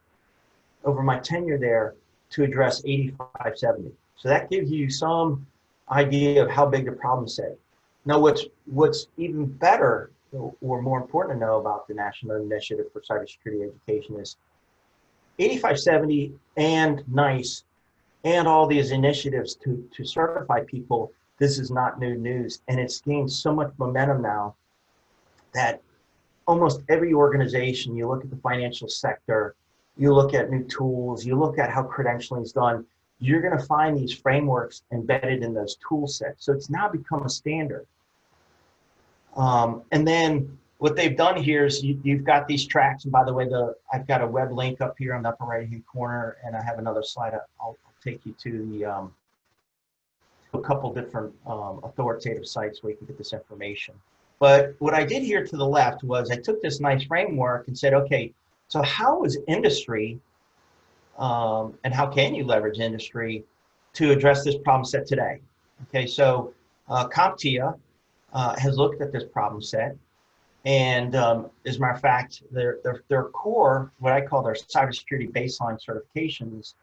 over my tenure there to address 8570. So that gives you some idea of how big the problem set. Now, what's even better or more important to know about the National Initiative for Cybersecurity Education is 8570 and NICE and all these initiatives to certify people. This is not new news, and it's gained so much momentum now that almost every organization, you look at the financial sector, you look at new tools, you look at how credentialing is done, you're going to find these frameworks embedded in those tool sets. So it's now become a standard. And then what they've done here is you've got these tracks. And by the way, I've got a web link up here on the upper right-hand corner, and I have another slide. I'll take you to a couple different authoritative sites where you can get this information. But what I did here to the left was I took this nice framework and said, okay, so how is industry and how can you leverage industry to address this problem set today? Okay, so CompTIA has looked at this problem set, and as a matter of fact, their core, what I call their cybersecurity baseline certifications,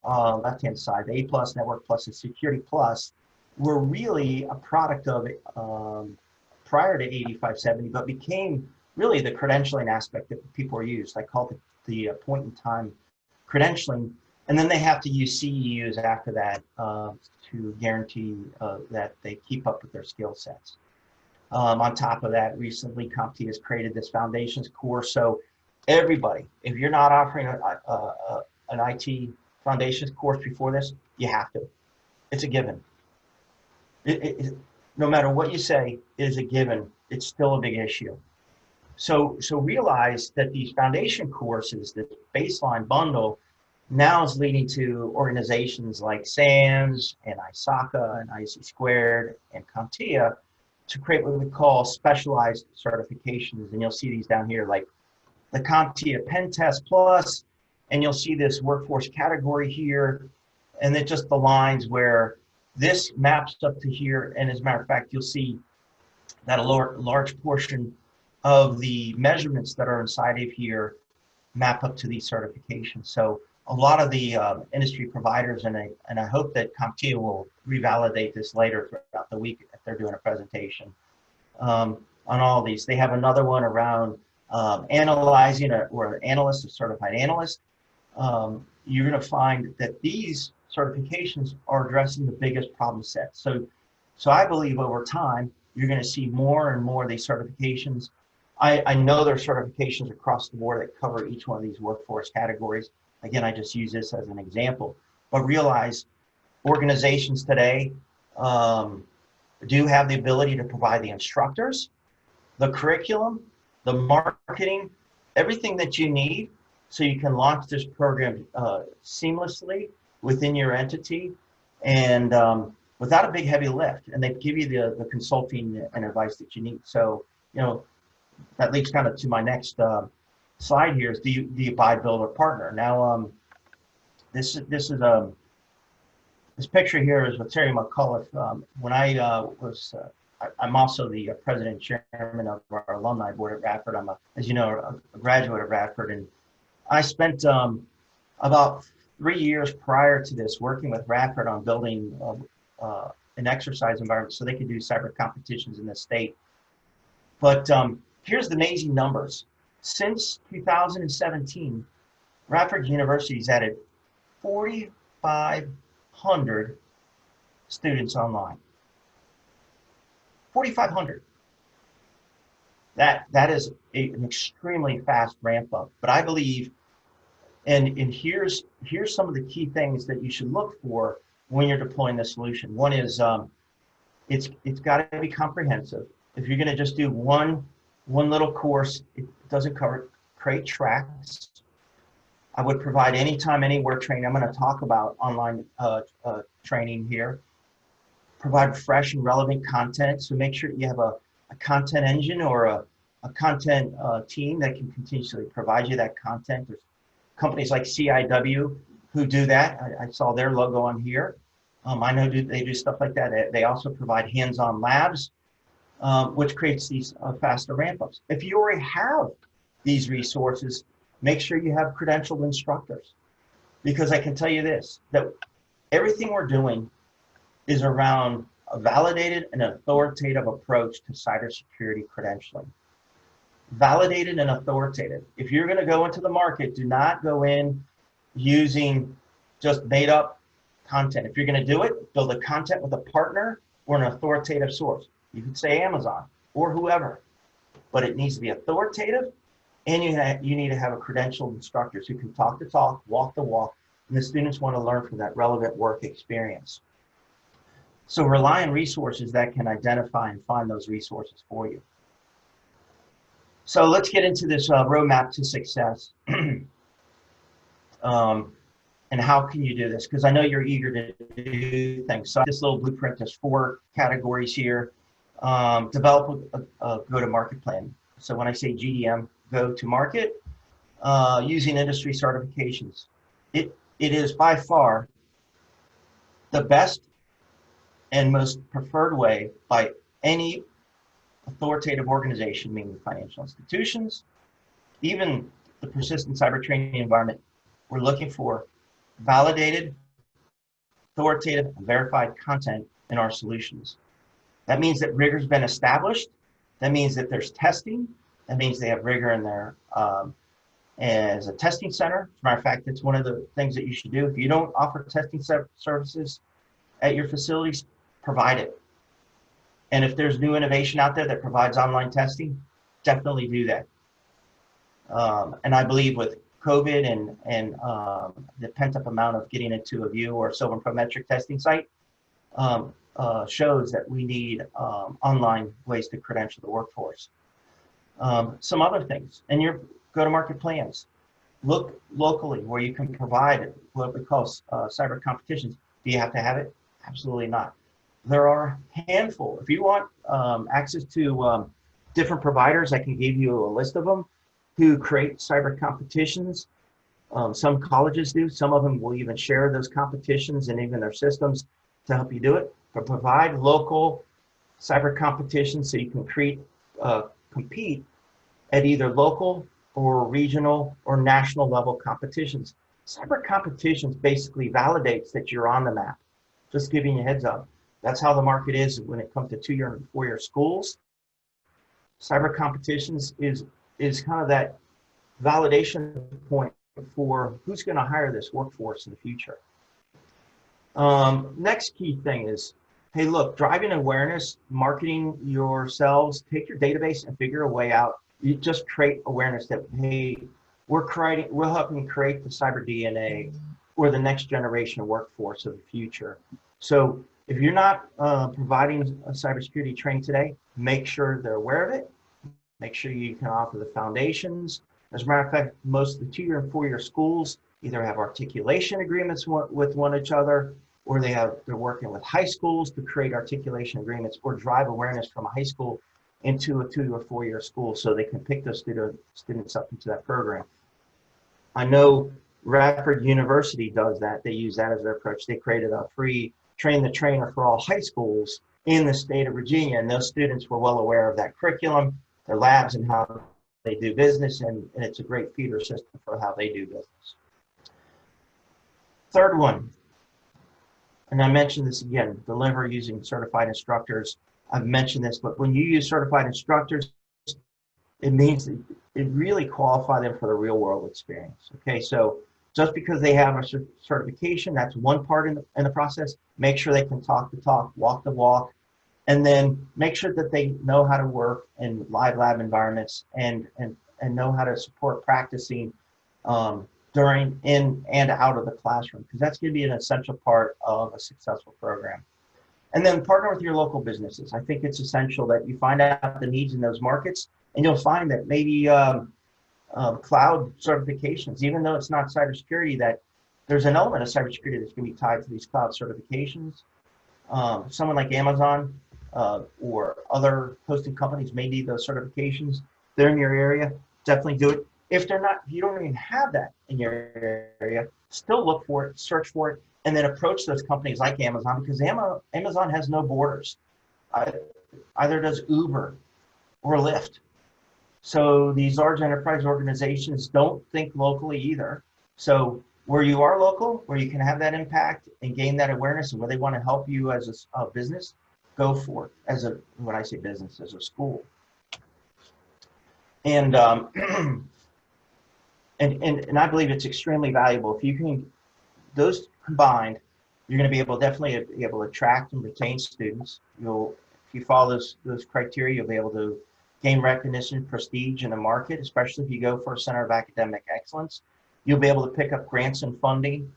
left-hand side, the A+, Network Plus, and Security Plus, were really a product of prior to 8570, but became really the credentialing aspect that people are used. I call it the point-in-time credentialing, and then they have to use CEUs after that to guarantee that they keep up with their skill sets. On top of that, recently CompTIA has created this foundations course, so everybody, if you're not offering an IT foundations course before this, you have to. It's a given. No matter what you say, it is a given. It's still a big issue. So realize that these foundation courses, this baseline bundle, now is leading to organizations like SANS and ISACA and IC Squared and CompTIA to create what we call specialized certifications. And you'll see these down here, like the CompTIA Pen Test Plus, and you'll see this workforce category here, and then just the lines where this maps up to here. And as a matter of fact, you'll see that a large portion of the measurements that are inside of here map up to these certifications. So a lot of the industry providers, and I hope that CompTIA will revalidate this later throughout the week if they're doing a presentation on all of these. They have another one around analyzing or analyst, a certified analyst. You're going to find that these certifications are addressing the biggest problem set. So I believe over time, you're going to see more and more of these certifications. I know there are certifications across the board that cover each one of these workforce categories. Again, I just use this as an example, but realize organizations today do have the ability to provide the instructors, the curriculum, the marketing, everything that you need so you can launch this program seamlessly within your entity and without a big heavy lift. And they give you the consulting and advice that you need. So, you know, that leads kind of to my next slide here is do you buy, build, or partner? Now, this picture here is with Terry McCullough. When I'm also the president and chairman of our alumni board at Radford. I'm as you know, a graduate of Radford, and I spent about 3 years prior to this working with Radford on building an exercise environment so they could do cyber competitions in the state. But here's the amazing numbers. Since 2017, Radford University has added 4,500 students online. 4,500. That is an extremely fast ramp up. But I believe, and here's some of the key things that you should look for when you're deploying the solution. One is it's got to be comprehensive. If you're going to just do one little course, it doesn't create tracks. I would provide anytime, anywhere training. I'm going to talk about online training here. Provide fresh and relevant content. So make sure you have a content engine or a content team that can continuously provide you that content. There's companies like CIW who do that. I saw their logo on here. I know they do stuff like that. They also provide hands-on labs, which creates these faster ramp-ups. If you already have these resources, make sure you have credentialed instructors. Because I can tell you this, that everything we're doing is around a validated and authoritative approach to cybersecurity credentialing. Validated and authoritative. If you're going to go into the market, do not go in using just made up content. If you're going to do it, build the content with a partner or an authoritative source. You could say Amazon or whoever, but it needs to be authoritative, and you need to have a credentialed instructors who can talk the talk, walk the walk, and the students want to learn from that relevant work experience. So rely on resources that can identify and find those resources for you. So let's get into this roadmap to success. And how can you do this? Because I know you're eager to do things. So this little blueprint, there's 4 categories here. Develop a go-to-market plan. So when I say GDM, go-to-market, using industry certifications. It is by far the best and most preferred way by any authoritative organization, meaning financial institutions, even the persistent cyber training environment. We're looking for validated, authoritative, and verified content in our solutions. That means that rigor's been established. That means that there's testing. That means they have rigor in their as a testing center. As a matter of fact, that's one of the things that you should do. If you don't offer testing services at your facilities, provide it. And if there's new innovation out there that provides online testing, definitely do that. And I believe with COVID and the pent-up amount of getting into a View or Silver Prometric testing site shows that we need online ways to credential the workforce. Some other things, and your go-to-market plans. Look locally where you can provide what we call cyber competitions. Do you have to have it? Absolutely not. There are a handful. If you want access to different providers, I can give you a list of them who create cyber competitions. Some colleges do. Some of them will even share those competitions and even their systems to help you do it. But provide local cyber competitions so you can compete at either local or regional or national level competitions. Cyber competitions basically validates that you're on the map. Just giving you a heads up. That's how the market is when it comes to 2-year and 4-year schools. Cyber competitions is kind of that validation point for who's going to hire this workforce in the future. Next key thing is, hey, look, driving awareness, marketing yourselves, take your database and figure a way out. You just create awareness that, hey, we're helping create the cyber DNA or the next generation of workforce of the future. So if you're not providing a cybersecurity training today, make sure they're aware of it. Make sure you can offer the foundations. As a matter of fact, most of the 2-year and 4-year schools either have articulation agreements with one another, or they're working with high schools to create articulation agreements or drive awareness from a high school into a 2 or 4-year school so they can pick those students up into that program. I know Radford University does that. They use that as their approach. They created a free Train the Trainer for all high schools in the state of Virginia, and those students were well aware of that curriculum, their labs, and how they do business, and it's a great feeder system for how they do business. Third one, and I mentioned this again, deliver using certified instructors. I've mentioned this, but when you use certified instructors, it means that it really qualify them for the real world experience. Okay, so just because they have a certification, that's one part in the process. Make sure they can talk the talk, walk the walk, and then make sure that they know how to work in live lab environments and know how to support practicing during, in, and out of the classroom, because that's going to be an essential part of a successful program. And then partner with your local businesses. I think it's essential that you find out the needs in those markets, and you'll find that maybe cloud certifications, even though it's not cybersecurity, that there's an element of cybersecurity that's going to be tied to these cloud certifications. Someone like Amazon or other hosting companies may need those certifications. They're in your area, definitely do it. If they're not, if you don't even have that in your area, still look for it, search for it, and then approach those companies like Amazon, because Amazon has no borders. Either does Uber or Lyft. So these large enterprise organizations don't think locally either. So where you are local, where you can have that impact and gain that awareness, and where they want to help you as a business, go for it as a, when I say business, as a school. And and I believe it's extremely valuable. If you can, those combined, you're going to be able, definitely be able to attract and retain students. You'll, if you follow those criteria, you'll be able to gain recognition, prestige in the market, especially if you go for a center of academic excellence. You'll be able to pick up grants and funding,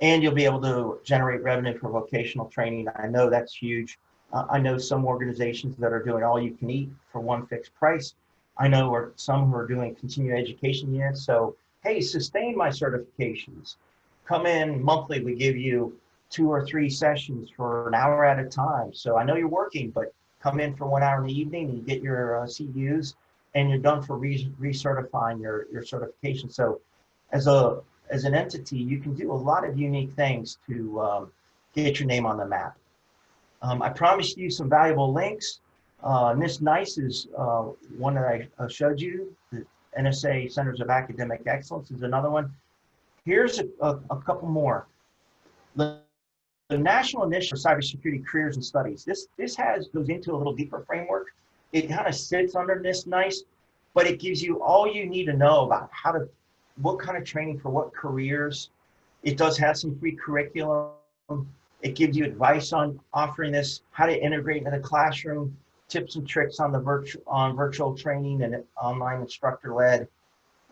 and you'll be able to generate revenue for vocational training. I know that's huge. I know some organizations that are doing all you can eat for one fixed price. I know some who are doing continuing education units. So, hey, sustain my certifications. Come in monthly, we give you 2 or 3 sessions for an hour at a time. So I know you're working, but come in for 1 hour in the evening and you get your CEUs, and you're done for recertifying your certification. So as an entity, you can do a lot of unique things to get your name on the map. I promised you some valuable links. Ms. Nice is one that I showed you. The NSA Centers of Academic Excellence is another one. Here's a couple more. The National Initiative for Cybersecurity Careers and Studies. This goes into a little deeper framework. It kind of sits under this Nice, but it gives you all you need to know about what kind of training for what careers. It does have some free curriculum. It gives you advice on offering this, how to integrate into the classroom, tips and tricks on virtual training and online instructor-led.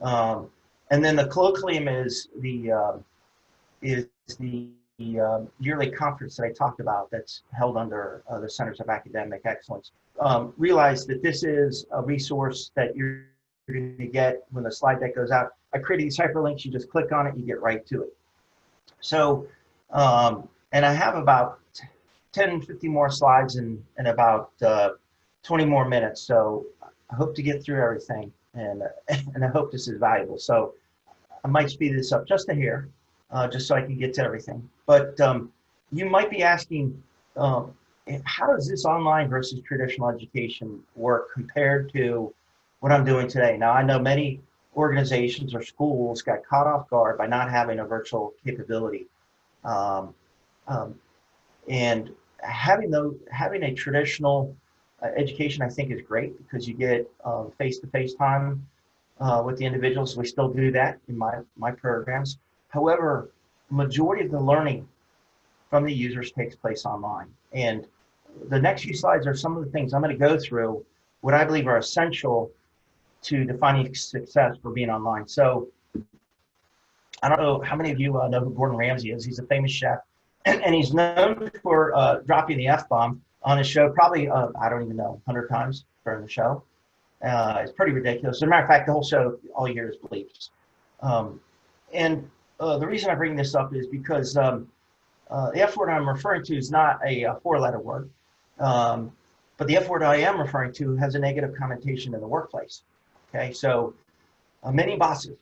And then the colloquium is the yearly conference that I talked about that's held under the Centers of Academic Excellence. Realize that this is a resource that you're going to get when the slide deck goes out. I created these hyperlinks. You just click on it, you get right to it. So, and I have about 10, 50 more slides and about 20 more minutes. So I hope to get through everything, and I hope this is valuable. So I might speed this up just a hair, just so I can get to everything. But you might be asking, how does this online versus traditional education work compared to what I'm doing today? Now, I know many organizations or schools got caught off guard by not having a virtual capability. And having a traditional education, I think, is great because you get face-to-face time with the individuals. We still do that in my programs. However, majority of the learning from the users takes place online. And the next few slides are some of the things I'm going to go through, what I believe are essential to defining success for being online. So I don't know how many of you know who Gordon Ramsay is. He's a famous chef, and he's known for dropping the F-bomb on his show, probably, I don't even know, 100 times during the show. It's pretty ridiculous. As a matter of fact, the whole show all year is bleeps. And the reason I bring this up is because the F word I'm referring to is not a 4-letter word, but the F word I am referring to has a negative connotation in the workplace. Okay, so many bosses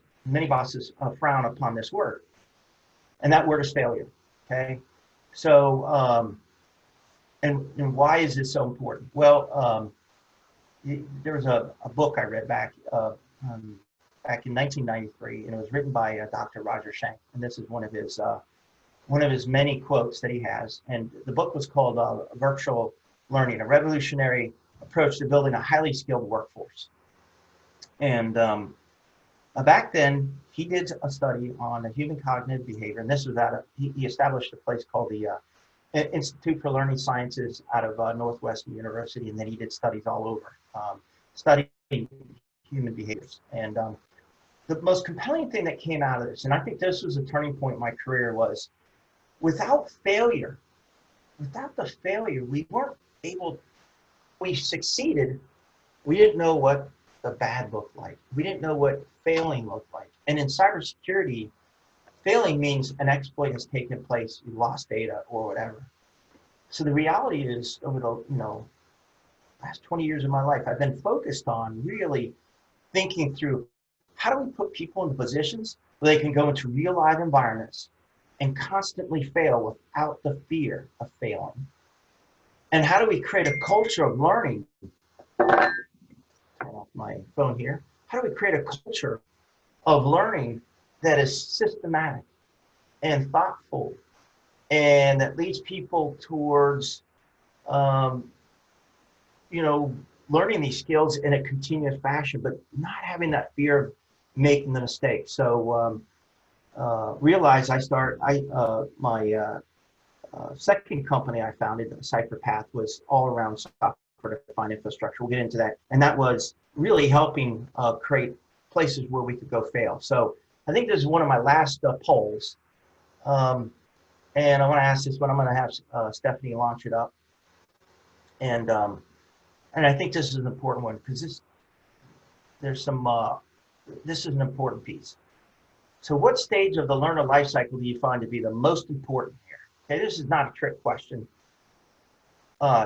frown upon this word, and that word is failure. Okay, so and why is this so important? Well, there was a book I read back in 1993, and it was written by Dr. Roger Schenck, and this is one of his many quotes that he has. And the book was called Virtual Learning: A Revolutionary Approach to Building a Highly Skilled Workforce. And back then, he did a study on human cognitive behavior, and this was he established a place called the Institute for Learning Sciences out of Northwestern University, and then he did studies all over, studying human behaviors. And the most compelling thing that came out of this, and I think this was a turning point in my career, was without the failure, we weren't able, we succeeded, we didn't know what the bad looked like. We didn't know what failing looked like. And in cybersecurity, failing means an exploit has taken place, you lost data or whatever. So the reality is, over the last 20 years of my life, I've been focused on really thinking through how do we put people in positions where they can go into real live environments and constantly fail without the fear of failing. And how do we create a culture of learning? Turn off my phone here. How do we create a culture of learning that is systematic and thoughtful, and that leads people towards you know, learning these skills in a continuous fashion, but not having that fear of making the mistake. So realize my second company I founded, Cypherpath, was all around software-defined infrastructure. We'll get into that. And that was really helping create places where we could go fail. So I think this is one of my last polls. And I want to ask this one. I'm going to have Stephanie launch it up. And I think this is an important one because this is an important piece. So what stage of the learner life cycle do you find to be the most important here? Okay, this is not a trick question.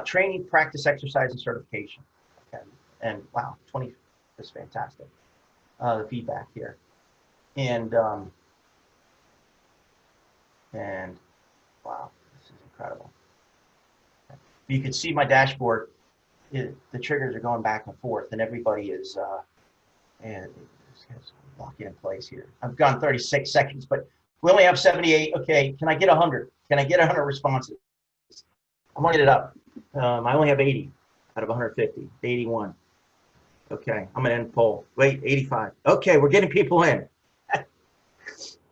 Training, practice, exercise, and certification. Okay. And wow, 20 is fantastic. The feedback here. And wow, this is incredible. You can see my dashboard. The triggers are going back and forth, and everybody is and it's locking in place here. I've gone 36 seconds, but we only have 78. Okay, can I get 100? Can I get 100 responses? I'm gonna get it up. I only have 80 out of 150. 81. Okay, I'm gonna end the poll. Wait, 85. Okay, we're getting people in.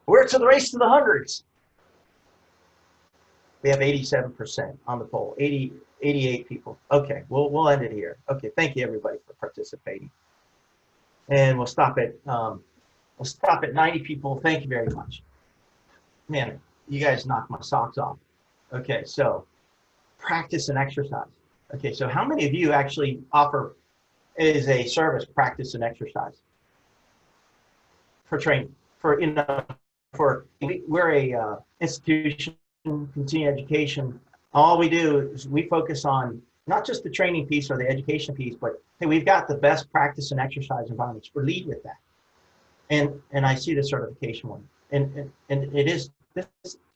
We're to the race to the hundreds. We have 87% on the poll. 88 people. Okay, we'll end it here. Okay, thank you everybody for participating. And we'll stop at 90 people. Thank you very much. Man, you guys knocked my socks off. Okay, so practice and exercise. Okay, so how many of you actually offer as a service practice and exercise for training? We're a institution, continuing education. All we do is we focus on not just the training piece or the education piece, but hey, we've got the best practice and exercise environments. We lead with that. And I see the certification one. And it is this.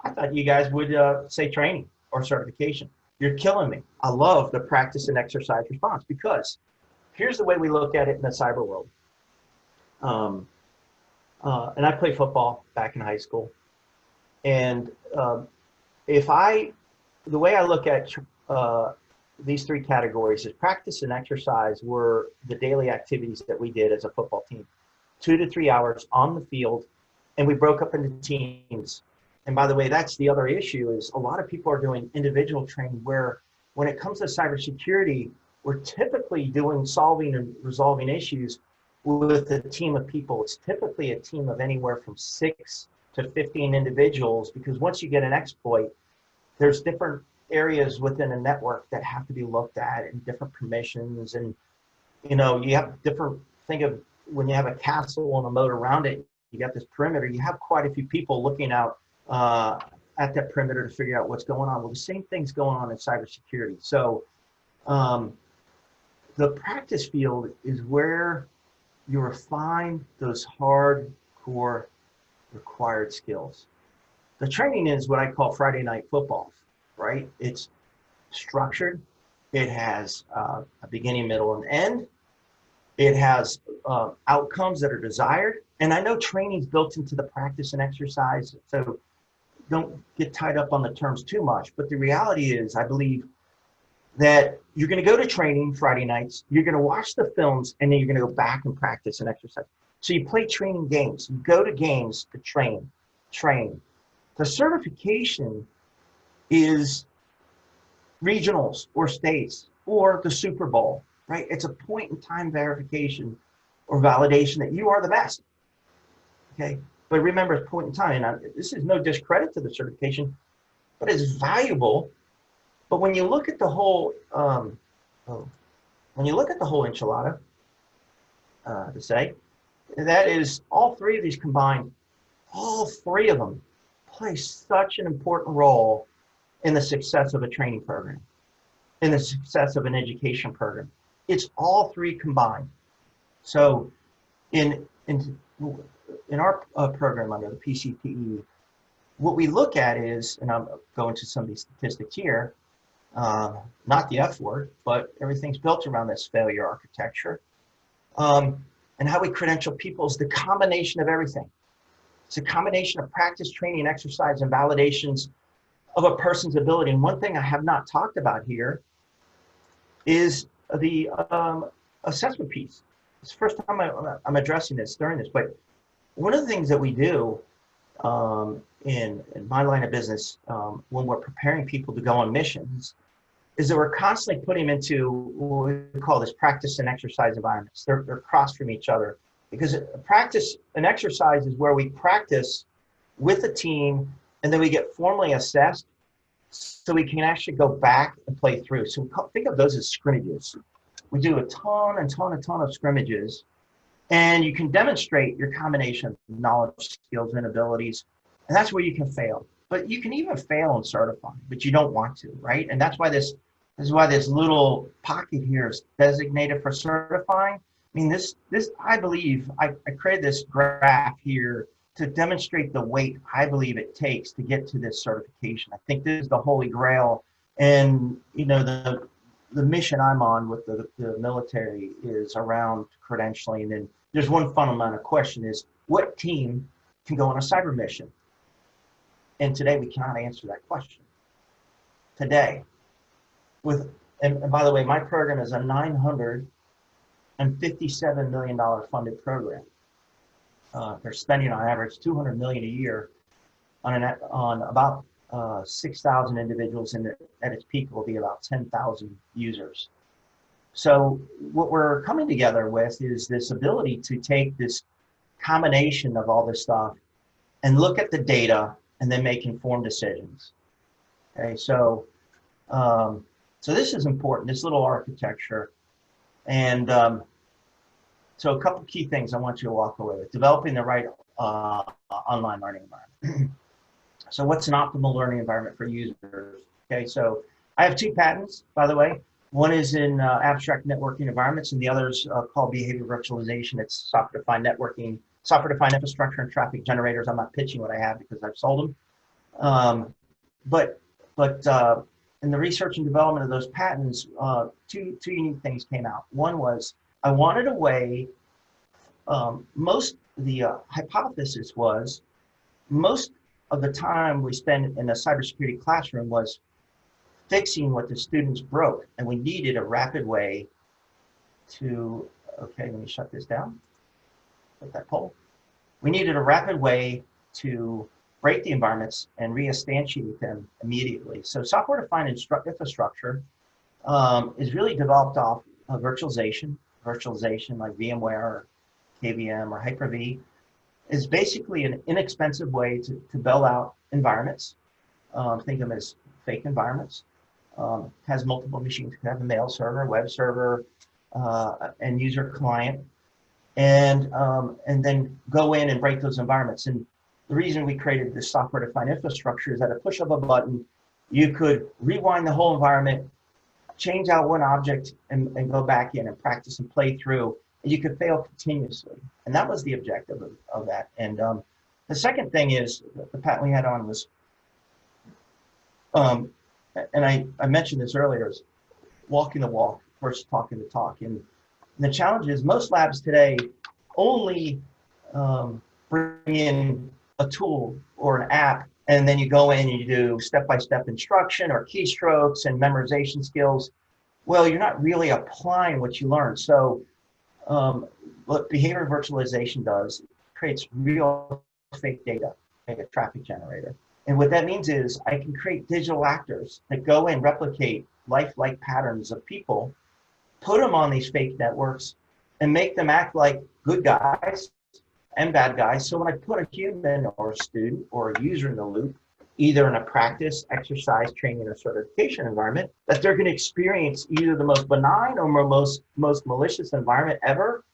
I thought you guys would say training or certification. You're killing me. I love the practice and exercise response because here's the way we look at it in the cyber world. And I played football back in high school. And the way I look at these three categories is practice and exercise were the daily activities that we did as a football team. 2 to 3 hours on the field, and we broke up into teams. And by the way, that's the other issue is a lot of people are doing individual training where when it comes to cybersecurity, we're typically solving and resolving issues with a team of people. It's typically a team of anywhere from 6 to 15 individuals because once you get an exploit, there's different areas within a network that have to be looked at and different permissions. And, you know, you have different, think of when you have a castle and a moat around it, you got this perimeter, you have quite a few people looking out at that perimeter to figure out what's going on. Well, the same thing's going on in cybersecurity. So the practice field is where you refine those hardcore required skills. The training is what I call Friday night football, right? It's structured. It has a beginning, middle, and end. It has outcomes that are desired. And I know training is built into the practice and exercise, so don't get tied up on the terms too much. But the reality is, I believe that you're going to go to training Friday nights, you're going to watch the films, and then you're going to go back and practice and exercise. So you play training games. You go to games to train. The certification is regionals or states or the Super Bowl, right? It's a point in time verification or validation that you are the best, okay? But remember, it's point in time, and this is no discredit to the certification, but it's valuable. But when you look at the whole, enchilada, to say, that is all three of these combined, all three of them play such an important role in the success of a training program, in the success of an education program. It's all three combined. So in our program under the PCTE, what we look at is, and I'm going to some of these statistics here, not the F word, but everything's built around this failure architecture. And how we credential people is the combination of everything. It's a combination of practice, training, exercise, and validations of a person's ability. And one thing I have not talked about here is the assessment piece. It's the first time I'm addressing this during this, but one of the things that we do in my line of business when we're preparing people to go on missions is that we're constantly putting them into what we call this practice and exercise environments. They're across from each other because practice and exercise is where we practice with a team and then we get formally assessed so we can actually go back and play through. So think of those as scrimmages. We do a ton of scrimmages, and you can demonstrate your combination of knowledge, skills, and abilities, and that's where you can fail. But you can even fail in certifying, but you don't want to, right? And that's why this is why this little pocket here is designated for certifying. I mean, this I believe I created this graph here to demonstrate the weight I believe it takes to get to this certification. I think this is the holy grail, and you know the mission I'm on with the military is around credentialing. And there's one fundamental question is, what team can go on a cyber mission? And today we cannot answer that question. Today, and by the way, my program is a $957 million funded program. They're spending on average $200 million a year on about 6,000 individuals, and at its peak will be about 10,000 users. So what we're coming together with is this ability to take this combination of all this stuff and look at the data and then make informed decisions. Okay, so so this is important, this little architecture. And so a couple key things I want you to walk away with. Developing the right online learning environment. So what's an optimal learning environment for users? Okay, so I have 2 patents, by the way. One is in abstract networking environments, and the other is called behavior virtualization. It's software-defined networking, software-defined infrastructure and traffic generators. I'm not pitching what I have because I've sold them. But in the research and development of those patents, two unique things came out. One was I wanted a way, the hypothesis was most of the time we spend in a cybersecurity classroom was fixing what the students broke, and we needed a rapid way to, okay, let me shut this down, put that poll. We needed a rapid way to break the environments and reinstantiate them immediately. So software-defined infrastructure is really developed off of virtualization like VMware or KVM or Hyper-V, is basically an inexpensive way to build out environments. Think of them as fake environments. Has multiple machines. It can have a mail server, web server, and user client, and then go in and break those environments. And the reason we created this software-defined infrastructure is at a push of a button, you could rewind the whole environment, change out one object, and go back in and practice and play through. And you could fail continuously. And that was the objective of that. And the second thing is, the patent we had on was, and I mentioned this earlier, is walking the walk versus talking the talk. And the challenge is most labs today only bring in a tool or an app, and then you go in and you do step-by-step instruction or keystrokes and memorization skills. Well, you're not really applying what you learned. So what behavior virtualization does, creates real fake data, like a traffic generator. And what that means is I can create digital actors that go and replicate lifelike patterns of people, put them on these fake networks, and make them act like good guys and bad guys. So when I put a human or a student or a user in the loop, either in a practice, exercise, training, or certification environment, that they're going to experience either the most benign or most malicious environment ever,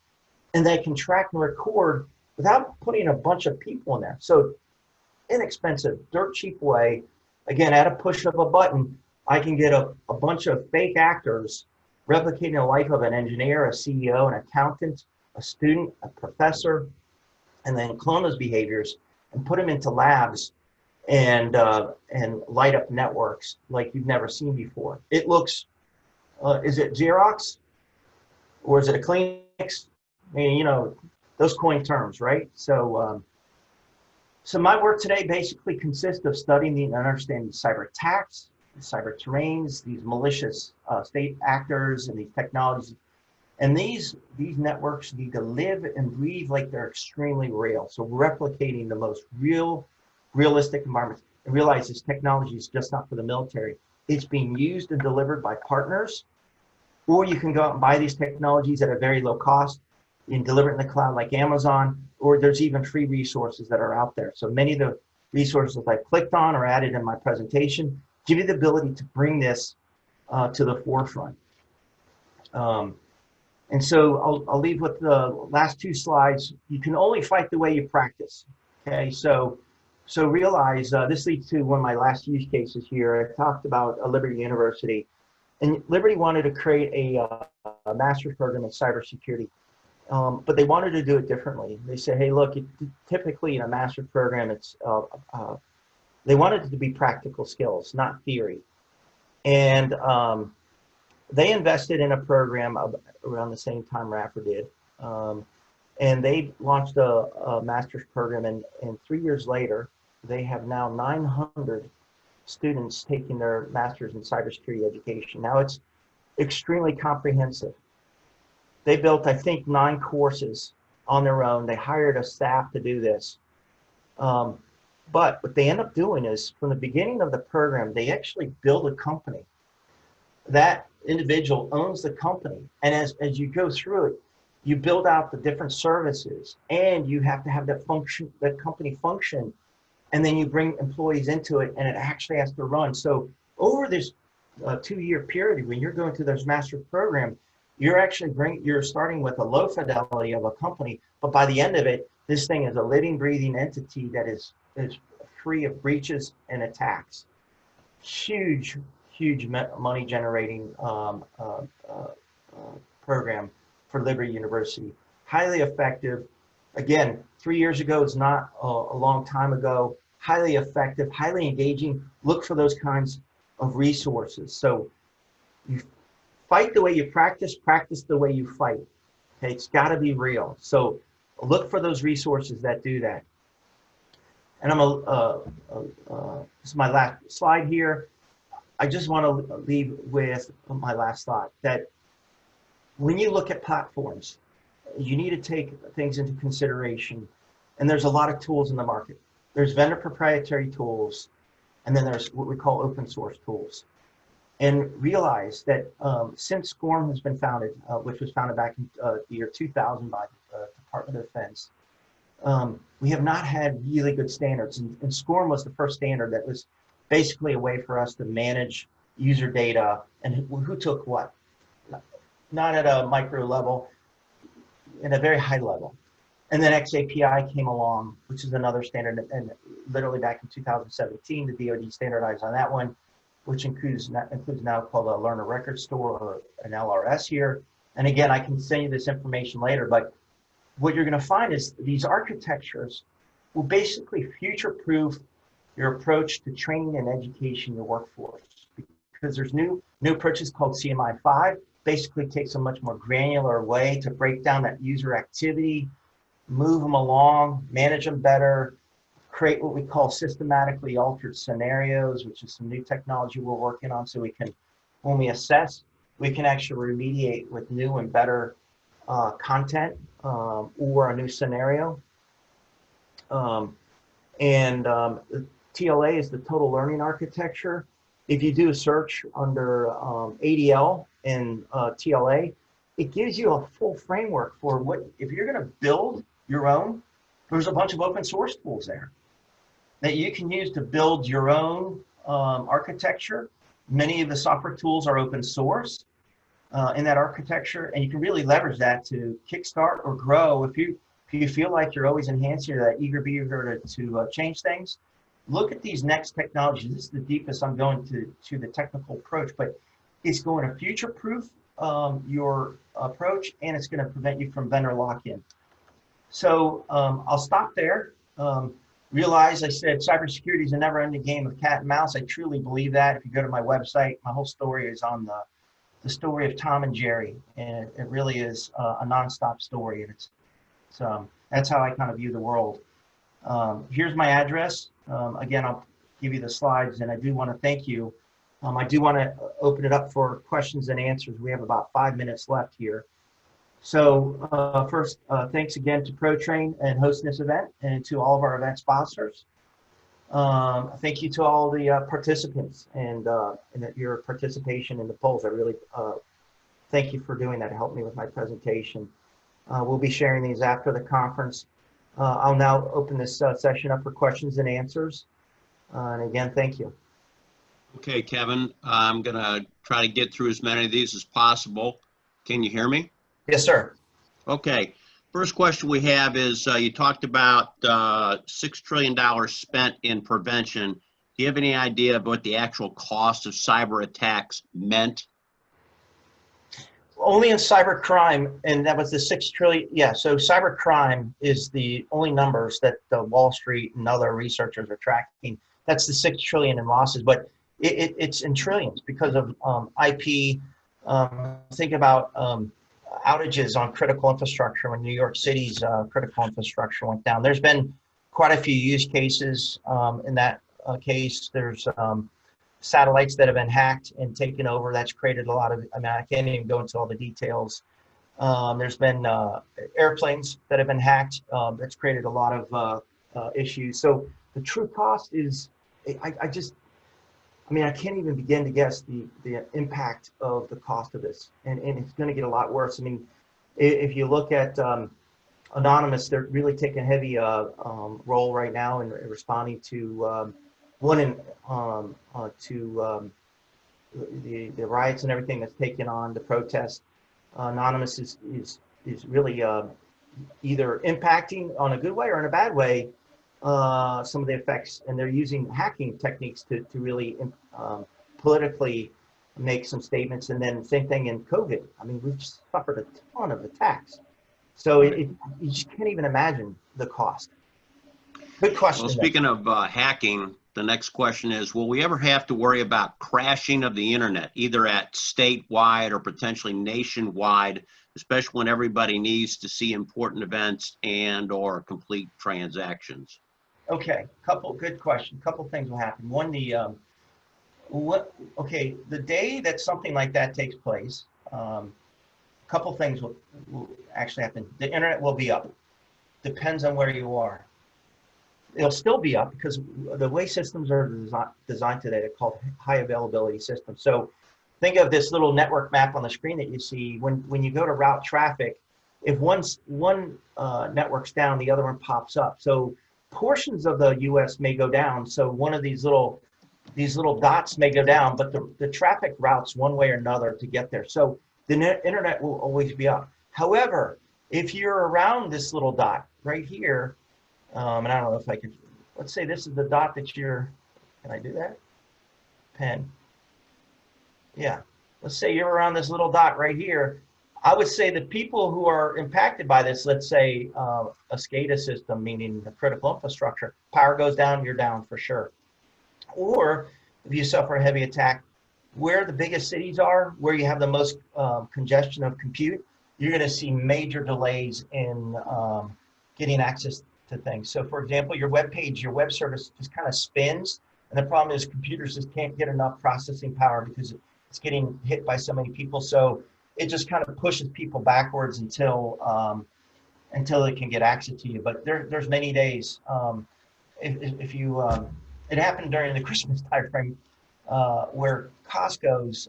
and they can track and record without putting a bunch of people in there. So inexpensive, dirt cheap way, again, at a push of a button, I can get a bunch of fake actors replicating the life of an engineer, a CEO, an accountant, a student, a professor, and then clone those behaviors and put them into labs and light up networks like you've never seen before. It looks, is it Xerox or is it a Kleenex? I mean, you know, those coin terms, right? So, so my work today basically consists of studying and understanding cyber attacks, cyber terrains, these malicious state actors, and these technologies. And these networks need to live and breathe like they're extremely real. So replicating the most realistic environments. And realize this technology is just not for the military. It's being used and delivered by partners, or you can go out and buy these technologies at a very low cost and deliver it in the cloud like Amazon, or there's even free resources that are out there. So many of the resources I clicked on or added in my presentation give you the ability to bring this to the forefront. And so I'll leave with the last two slides. You can only fight the way you practice. Okay, so realize this leads to one of my last use cases here. I talked about Liberty University, and Liberty wanted to create a master's program in cybersecurity, but they wanted to do it differently. They said, hey, look, typically in a master's program, it's they wanted it to be practical skills, not theory, and they invested in a program around the same time Rapper did. And they launched a master's program, and 3 years later, they have now 900 students taking their master's in cybersecurity education. Now it's extremely comprehensive. They built, I think, 9 courses on their own. They hired a staff to do this. But what they end up doing is, from the beginning of the program, they actually build a company. That individual owns the company, and as you go through it, you build out the different services, and you have to have that company function, and then you bring employees into it, and it actually has to run. So over this 2-year period, when you're going through this master program, you're starting with a low fidelity of a company, but by the end of it, this thing is a living, breathing entity that is free of breaches and attacks. Huge money generating program for Liberty University. Highly effective. Again, 3 years ago is not a long time ago. Highly effective, highly engaging. Look for those kinds of resources. So you fight the way you practice the way you fight. Okay, it's got to be real. So look for those resources that do that. And this is my last slide here. I just want to leave with my last thought, that when you look at platforms, you need to take things into consideration. And there's a lot of tools in the market. There's vendor proprietary tools, and then there's what we call open source tools. And realize that since SCORM has been founded, which was founded back in the year 2000 by the Department of Defense, we have not had really good standards. And SCORM was the first standard that was basically a way for us to manage user data and who took what. Not at a micro level, at a very high level. And then XAPI came along, which is another standard, and literally back in 2017, the DoD standardized on that one, which includes now called a learner record store, or an LRS here. And again, I can send you this information later, but what you're going to find is these architectures will basically future-proof your approach to training and education your workforce, because there's new approaches called CMI5. Basically takes a much more granular way to break down that user activity, move them along, manage them better, create what we call systematically altered scenarios, which is some new technology we're working on, so we can, when we assess, we can actually remediate with new and better content or a new scenario. TLA is the total learning architecture. If you do a search under ADL and TLA, it gives you a full framework for what, if you're going to build your own, there's a bunch of open source tools there that you can use to build your own architecture. Many of the software tools are open source in that architecture, and you can really leverage that to kickstart or grow. If you feel like you're always enhancing, you're that eager beaver to change things, look at these next technologies. This is the deepest I'm going to the technical approach, but it's going to future-proof your approach, and it's going to prevent you from vendor lock-in. So I'll stop there. Realize I said cybersecurity is a never-ending game of cat and mouse. I truly believe that. If you go to my website, my whole story is on the story of Tom and Jerry, and it really is a nonstop story. And that's how I kind of view the world. Here's my address. Again, I'll give you the slides, and I do want to thank you I do want to open it up for questions and answers. We have about 5 minutes left here. So first, thanks again to ProTrain and hosting this event, and to all of our event sponsors. Thank you to all the participants and your participation in the polls. I really thank you for doing that. It helped me with my presentation. We'll be sharing these after the conference. I'll now open this session up for questions and answers. And again, thank you. Okay, Kevin, I'm going to try to get through as many of these as possible. Can you hear me? Yes, sir. Okay. First question we have is you talked about $6 trillion spent in prevention. Do you have any idea of what the actual cost of cyber attacks meant? Only in cyber crime, and that was the 6 trillion. Yeah, so cyber crime is the only numbers that Wall Street and other researchers are tracking. That's the 6 trillion in losses, but it's in trillions because of IP. Think about outages on critical infrastructure when New York City's critical infrastructure went down. There's been quite a few use cases in that case. There's satellites that have been hacked and taken over. That's created a lot of, I mean, I can't even go into all the details. There's been airplanes that have been hacked. That's created a lot of issues. So the true cost is, I mean, I can't even begin to guess the impact of the cost of this, and it's going to get a lot worse. I mean, if you look at Anonymous, they're really taking a heavy role right now in responding to the riots and everything that's taken on, the protests. Anonymous is really either impacting on a good way or in a bad way some of the effects, and they're using hacking techniques to really politically make some statements. And then same thing in COVID. I mean, we've suffered a ton of attacks. So you just can't even imagine the cost. Good question. Well, speaking of hacking, the next question is, will we ever have to worry about crashing of the internet, either at statewide or potentially nationwide, especially when everybody needs to see important events and or complete transactions? Okay, good question. Couple things will happen. One, the day that something like that takes place, couple things will actually happen. The internet will be up. Depends on where you are. It'll still be up because the way systems are designed today, they're called high availability systems. So think of this little network map on the screen that you see. When you go to route traffic, if one network's down, the other one pops up. So portions of the US may go down. So one of these little dots may go down, but the traffic routes one way or another to get there. So the internet will always be up. However, if you're around this little dot right here, and I don't know if I could, let's say this is the dot that you're, can I do that? Pen. Yeah. Let's say you're around this little dot right here. I would say the people who are impacted by this, let's say a SCADA system, meaning the critical infrastructure, power goes down, you're down for sure. Or if you suffer a heavy attack, where the biggest cities are, where you have the most congestion of compute, you're going to see major delays in getting access to things. So for example, your web page, your web service just kind of spins, and the problem is computers just can't get enough processing power because it's getting hit by so many people. So it just kind of pushes people backwards until they can get access to you. But there's many days. If you, it happened during the Christmas timeframe where Costco's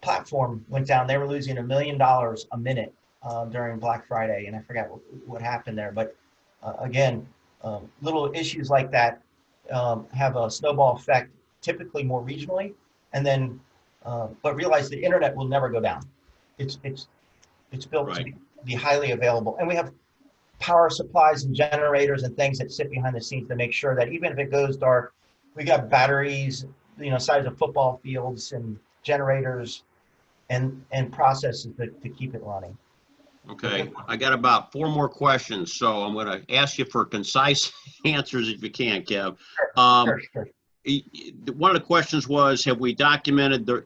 platform went down. They were losing $1 million a minute during Black Friday, and I forgot what happened there. But again, little issues like that have a snowball effect, typically more regionally, and then but realize the internet will never go down. It's built to be highly available, and we have power supplies and generators and things that sit behind the scenes to make sure that even if it goes dark, we got batteries, size of football fields, and generators and processes to keep it running. Okay, I got about 4 more questions, so I'm going to ask you for concise answers if you can, Kev. Sure. One of the questions was, have we documented the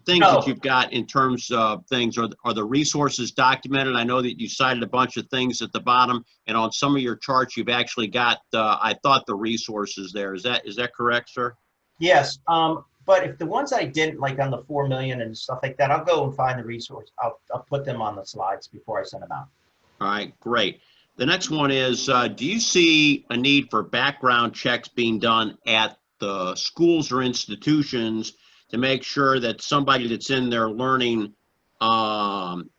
things that you've got in terms of things? Are the resources documented? I know that you cited a bunch of things at the bottom, and on some of your charts, you've actually got, I thought, the resources there. Is that correct, sir? Yes. But if the ones I didn't, like on the 4 million and stuff like that, I'll go and find the resource. I'll put them on the slides before I send them out. All right, great. The next one is, do you see a need for background checks being done at the schools or institutions to make sure that somebody that's in there learning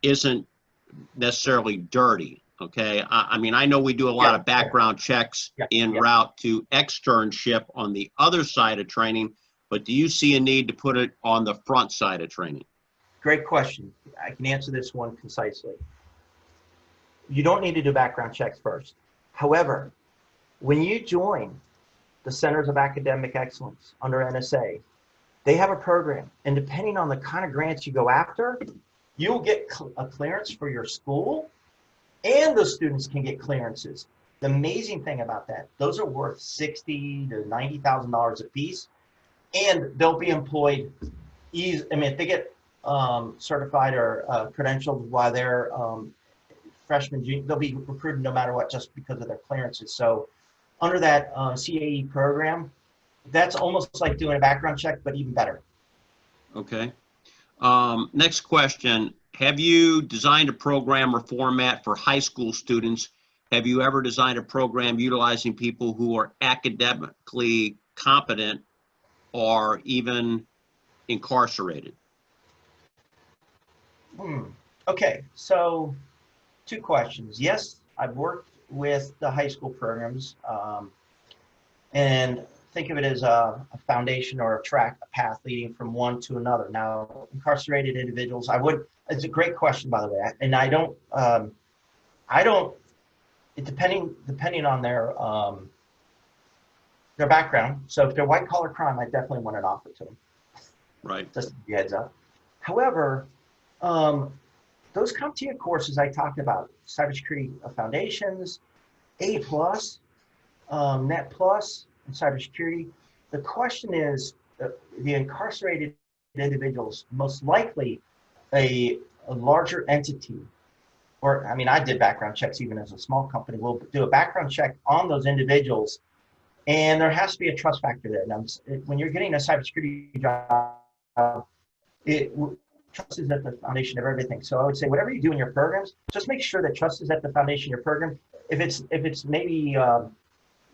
isn't necessarily dirty? Okay, I mean, I know we do a lot of background checks en route to externship on the other side of training, but do you see a need to put it on the front side of training? Great question. I can answer this one concisely. You don't need to do background checks first. However, when you join the Centers of Academic Excellence under NSA, they have a program, and depending on the kind of grants you go after, you'll get a clearance for your school, and the students can get clearances. The amazing thing about that, those are worth $60,000 to $90,000 a piece, and they'll be employed easy. I mean, if they get certified or credentialed while they're freshmen, they'll be recruited no matter what, just because of their clearances. So under that CAE program, that's almost like doing a background check, but even better. Okay. Next question. Have you designed a program or format for high school students? Have you ever designed a program utilizing people who are academically competent or even incarcerated? Okay, so 2 questions. Yes, I've worked with the high school programs, and think of it as a foundation or a path leading from one to another. Now, incarcerated individuals, it's a great question, by the way, and depending on their background. So if they're white collar crime, I definitely want an offer to them. Right. Just to give you a heads up. However, those CompTIA courses I talked about, cybersecurity foundations, A+, Net Plus, and cybersecurity. The question is, the incarcerated individuals, most likely a larger entity, or I mean, I did background checks even as a small company. We'll do a background check on those individuals, and there has to be a trust factor there. Now, when you're getting a cybersecurity job, trust is at the foundation of everything. So I would say whatever you do in your programs, just make sure that trust is at the foundation of your program. If it's maybe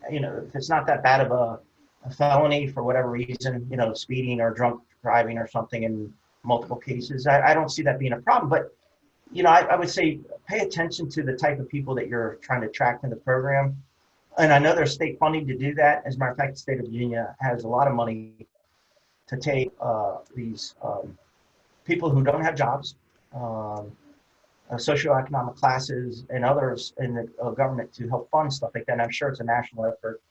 if it's not that bad of a felony for whatever reason, speeding or drunk driving or something in multiple cases, I don't see that being a problem. But I would say pay attention to the type of people that you're trying to attract in the program. And I know there's state funding to do that. As a matter of fact, the state of Virginia has a lot of money to take these people who don't have jobs, socioeconomic classes, and others in the government to help fund stuff like that. And I'm sure it's a national effort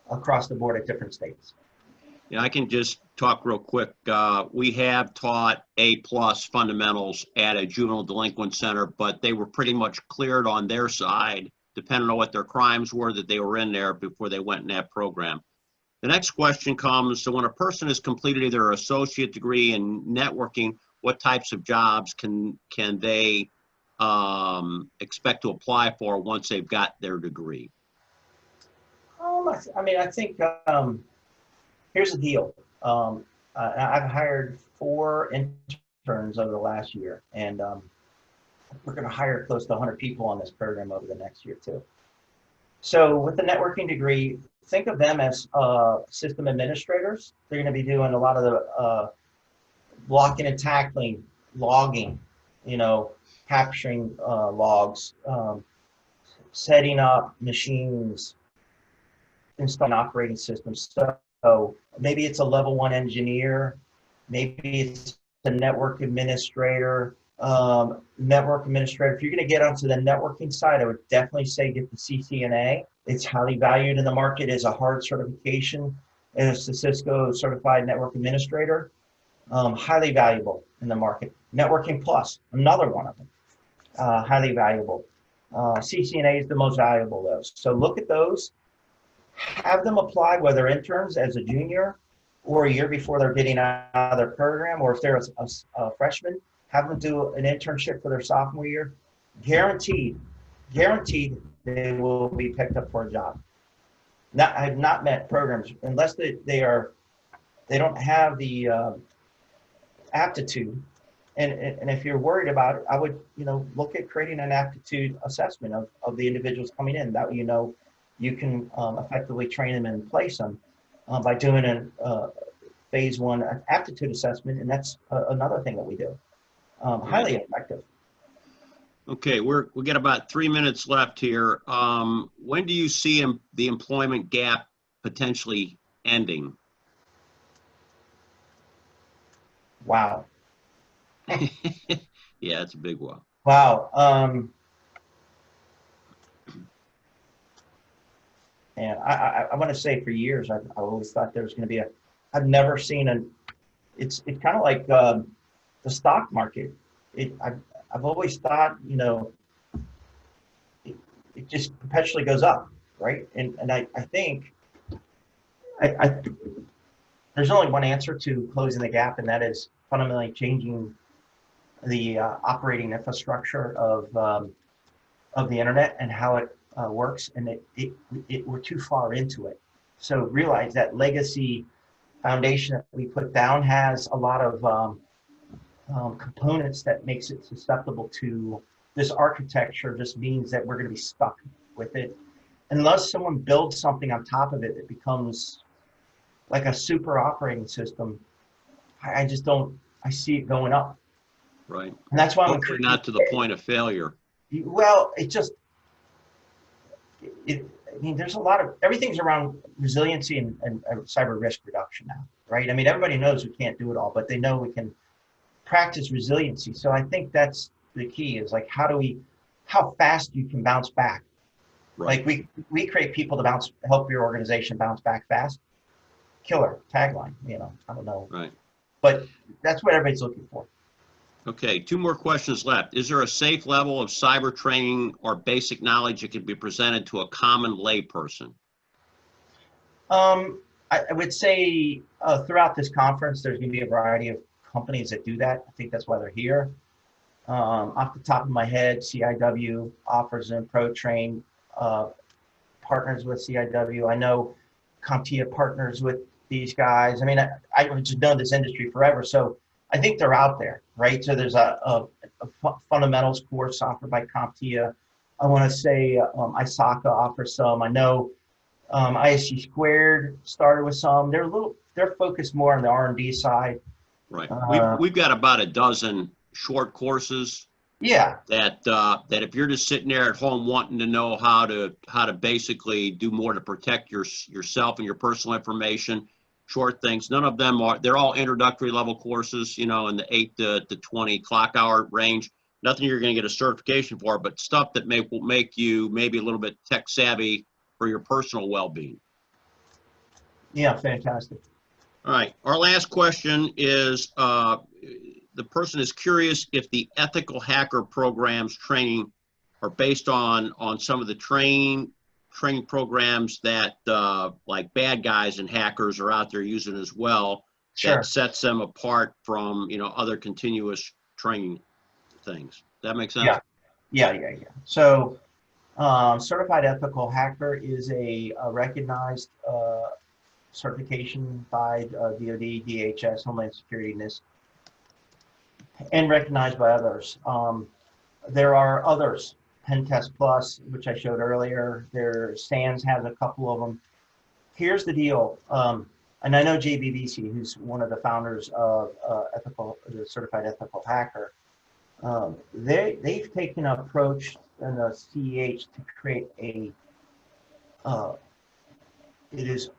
across the board at different states. Yeah, I can just talk real quick. We have taught A+ fundamentals at a juvenile delinquent center, but they were pretty much cleared on their side, depending on what their crimes were that they were in there before they went in that program. The next question comes, so when a person has completed either an associate degree in networking, what types of jobs can they expect to apply for once they've got their degree? I think here's the deal. I've hired 4 interns over the last year, and we're going to hire close to 100 people on this program over the next year too. So with the networking degree, think of them as system administrators. They're going to be doing a lot of the blocking and tackling, logging, capturing logs, setting up machines, installing operating systems. So maybe it's a level 1 engineer, maybe it's a network administrator. If you're going to get onto the networking side, I would definitely say get the CCNA. It's highly valued in the market as a hard certification, and it's the Cisco Certified Network Administrator. Highly valuable in the market. Networking Plus, another one of them, highly valuable. CCNA is the most valuable of those. So look at those, have them apply, whether interns as a junior or a year before they're getting out of their program, or if they're a freshman, have them do an internship for their sophomore year. Guaranteed they will be picked up for a job. I have not met programs, unless they are they don't have the aptitude. And if you're worried about it, I would, look at creating an aptitude assessment of the individuals coming in. That way, you can effectively train them and place them by doing a phase 1 aptitude assessment. And that's another thing that we do. Highly effective. Okay, we got about 3 minutes left here. When do you see the employment gap potentially ending? Wow. Yeah, it's a big one. Wow. And I want to say for years, I always thought there was going to be I've never seen it's kind of like the stock market. I've always thought, it just perpetually goes up, right? And I think there's only one answer to closing the gap, and that is fundamentally changing the operating infrastructure of the internet and how it works. And we're too far into it. So realize that legacy foundation that we put down has a lot of components that makes it susceptible to this architecture. Just means that we're going to be stuck with it unless someone builds something on top of it that becomes like a super operating system. I just don't. I see it going up. Right. And that's why hopefully not to the point of failure. Well, I mean, there's a lot of, everything's around resiliency and cyber risk reduction now, right? I mean, everybody knows we can't do it all, but they know we can practice resiliency. So I think that's the key, is like, how fast you can bounce back. Right. Like we create people to help your organization bounce back fast. Killer tagline, I don't know. Right. But that's what everybody's looking for. Okay, 2 more questions left. Is there a safe level of cyber training or basic knowledge that can be presented to a common layperson? I would say throughout this conference, there's going to be a variety of companies that do that. I think that's why they're here. Off the top of my head, CIW offers and ProTrain partners with CIW. I know CompTIA partners with these guys. I mean, I've just known this industry forever, so I think they're out there, right? So there's a fundamentals course offered by CompTIA. I want to say ISACA offers some. I know ISC Squared started with some. They're focused more on the R&D side. Right. We've got about a dozen short courses. Yeah. That if you're just sitting there at home wanting to know how to basically do more to protect yourself and your personal information, short things. None of them they're all introductory level courses, in the 8 to 20 clock hour range. Nothing you're going to get a certification for, but stuff that will make you maybe a little bit tech savvy for your personal well-being. Yeah, fantastic. All right. Our last question is, the person is curious if the ethical hacker programs training are based on some of the training programs that like bad guys and hackers are out there using as well. Sure. That sets them apart from other continuous training things. That makes sense? Yeah. So certified ethical hacker is a recognized certification by DoD, DHS, Homeland Security, NIST, and recognized by others. There are others. Pen Test Plus, which I showed earlier. SANS has a couple of them. Here's the deal, and I know JBVC, who's one of the founders of the Certified Ethical Hacker. They've taken an approach in the CEH to create it is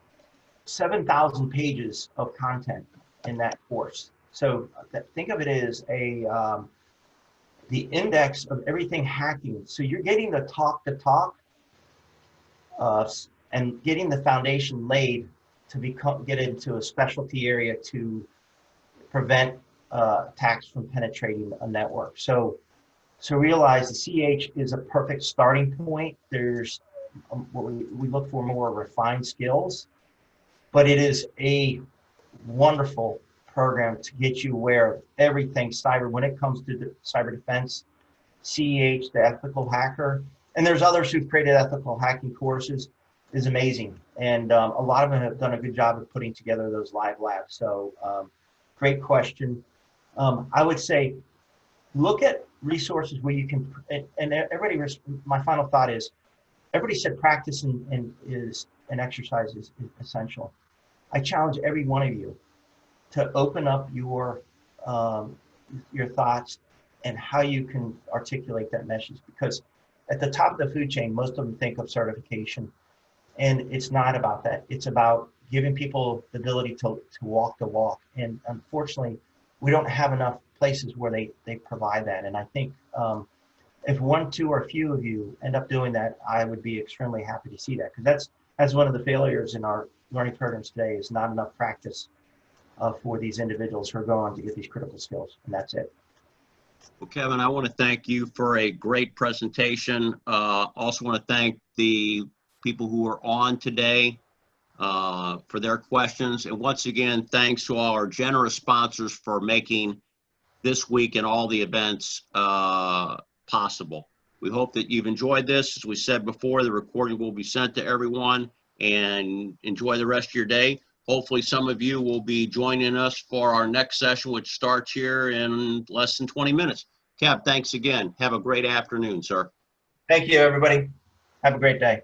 7,000 pages of content in that course. So think of it as the index of everything hacking. So you're getting the talk and getting the foundation laid to get into a specialty area to prevent attacks from penetrating a network. So realize the CH is a perfect starting point. There's we look for more refined skills, but it is a wonderful program to get you aware of everything cyber when it comes to cyber defense. CEH, the ethical hacker, and there's others who've created ethical hacking courses. is amazing. And a lot of them have done a good job of putting together those live labs. So great question. I would say, look at resources where you can, and everybody, my final thought is, everybody said practice and exercise is essential. I challenge every one of you to open up your thoughts and how you can articulate that message, because at the top of the food chain, most of them think of certification, and it's not about that. It's about giving people the ability to walk the walk. And unfortunately, we don't have enough places where they provide that. And I think if one, two, or a few of you end up doing that, I would be extremely happy to see that, because that's one of the failures in our learning programs today, is not enough practice for these individuals who are going on to get these critical skills. And that's it. Well, Kevin, I want to thank you for a great presentation. Also want to thank the people who are on today for their questions. And once again, thanks to all our generous sponsors for making this week and all the events possible. We hope that you've enjoyed this. As we said before, the recording will be sent to everyone, and enjoy the rest of your day. Hopefully some of you will be joining us for our next session, which starts here in less than 20 minutes. Kev, thanks again. Have a great afternoon, sir. Thank you, everybody. Have a great day.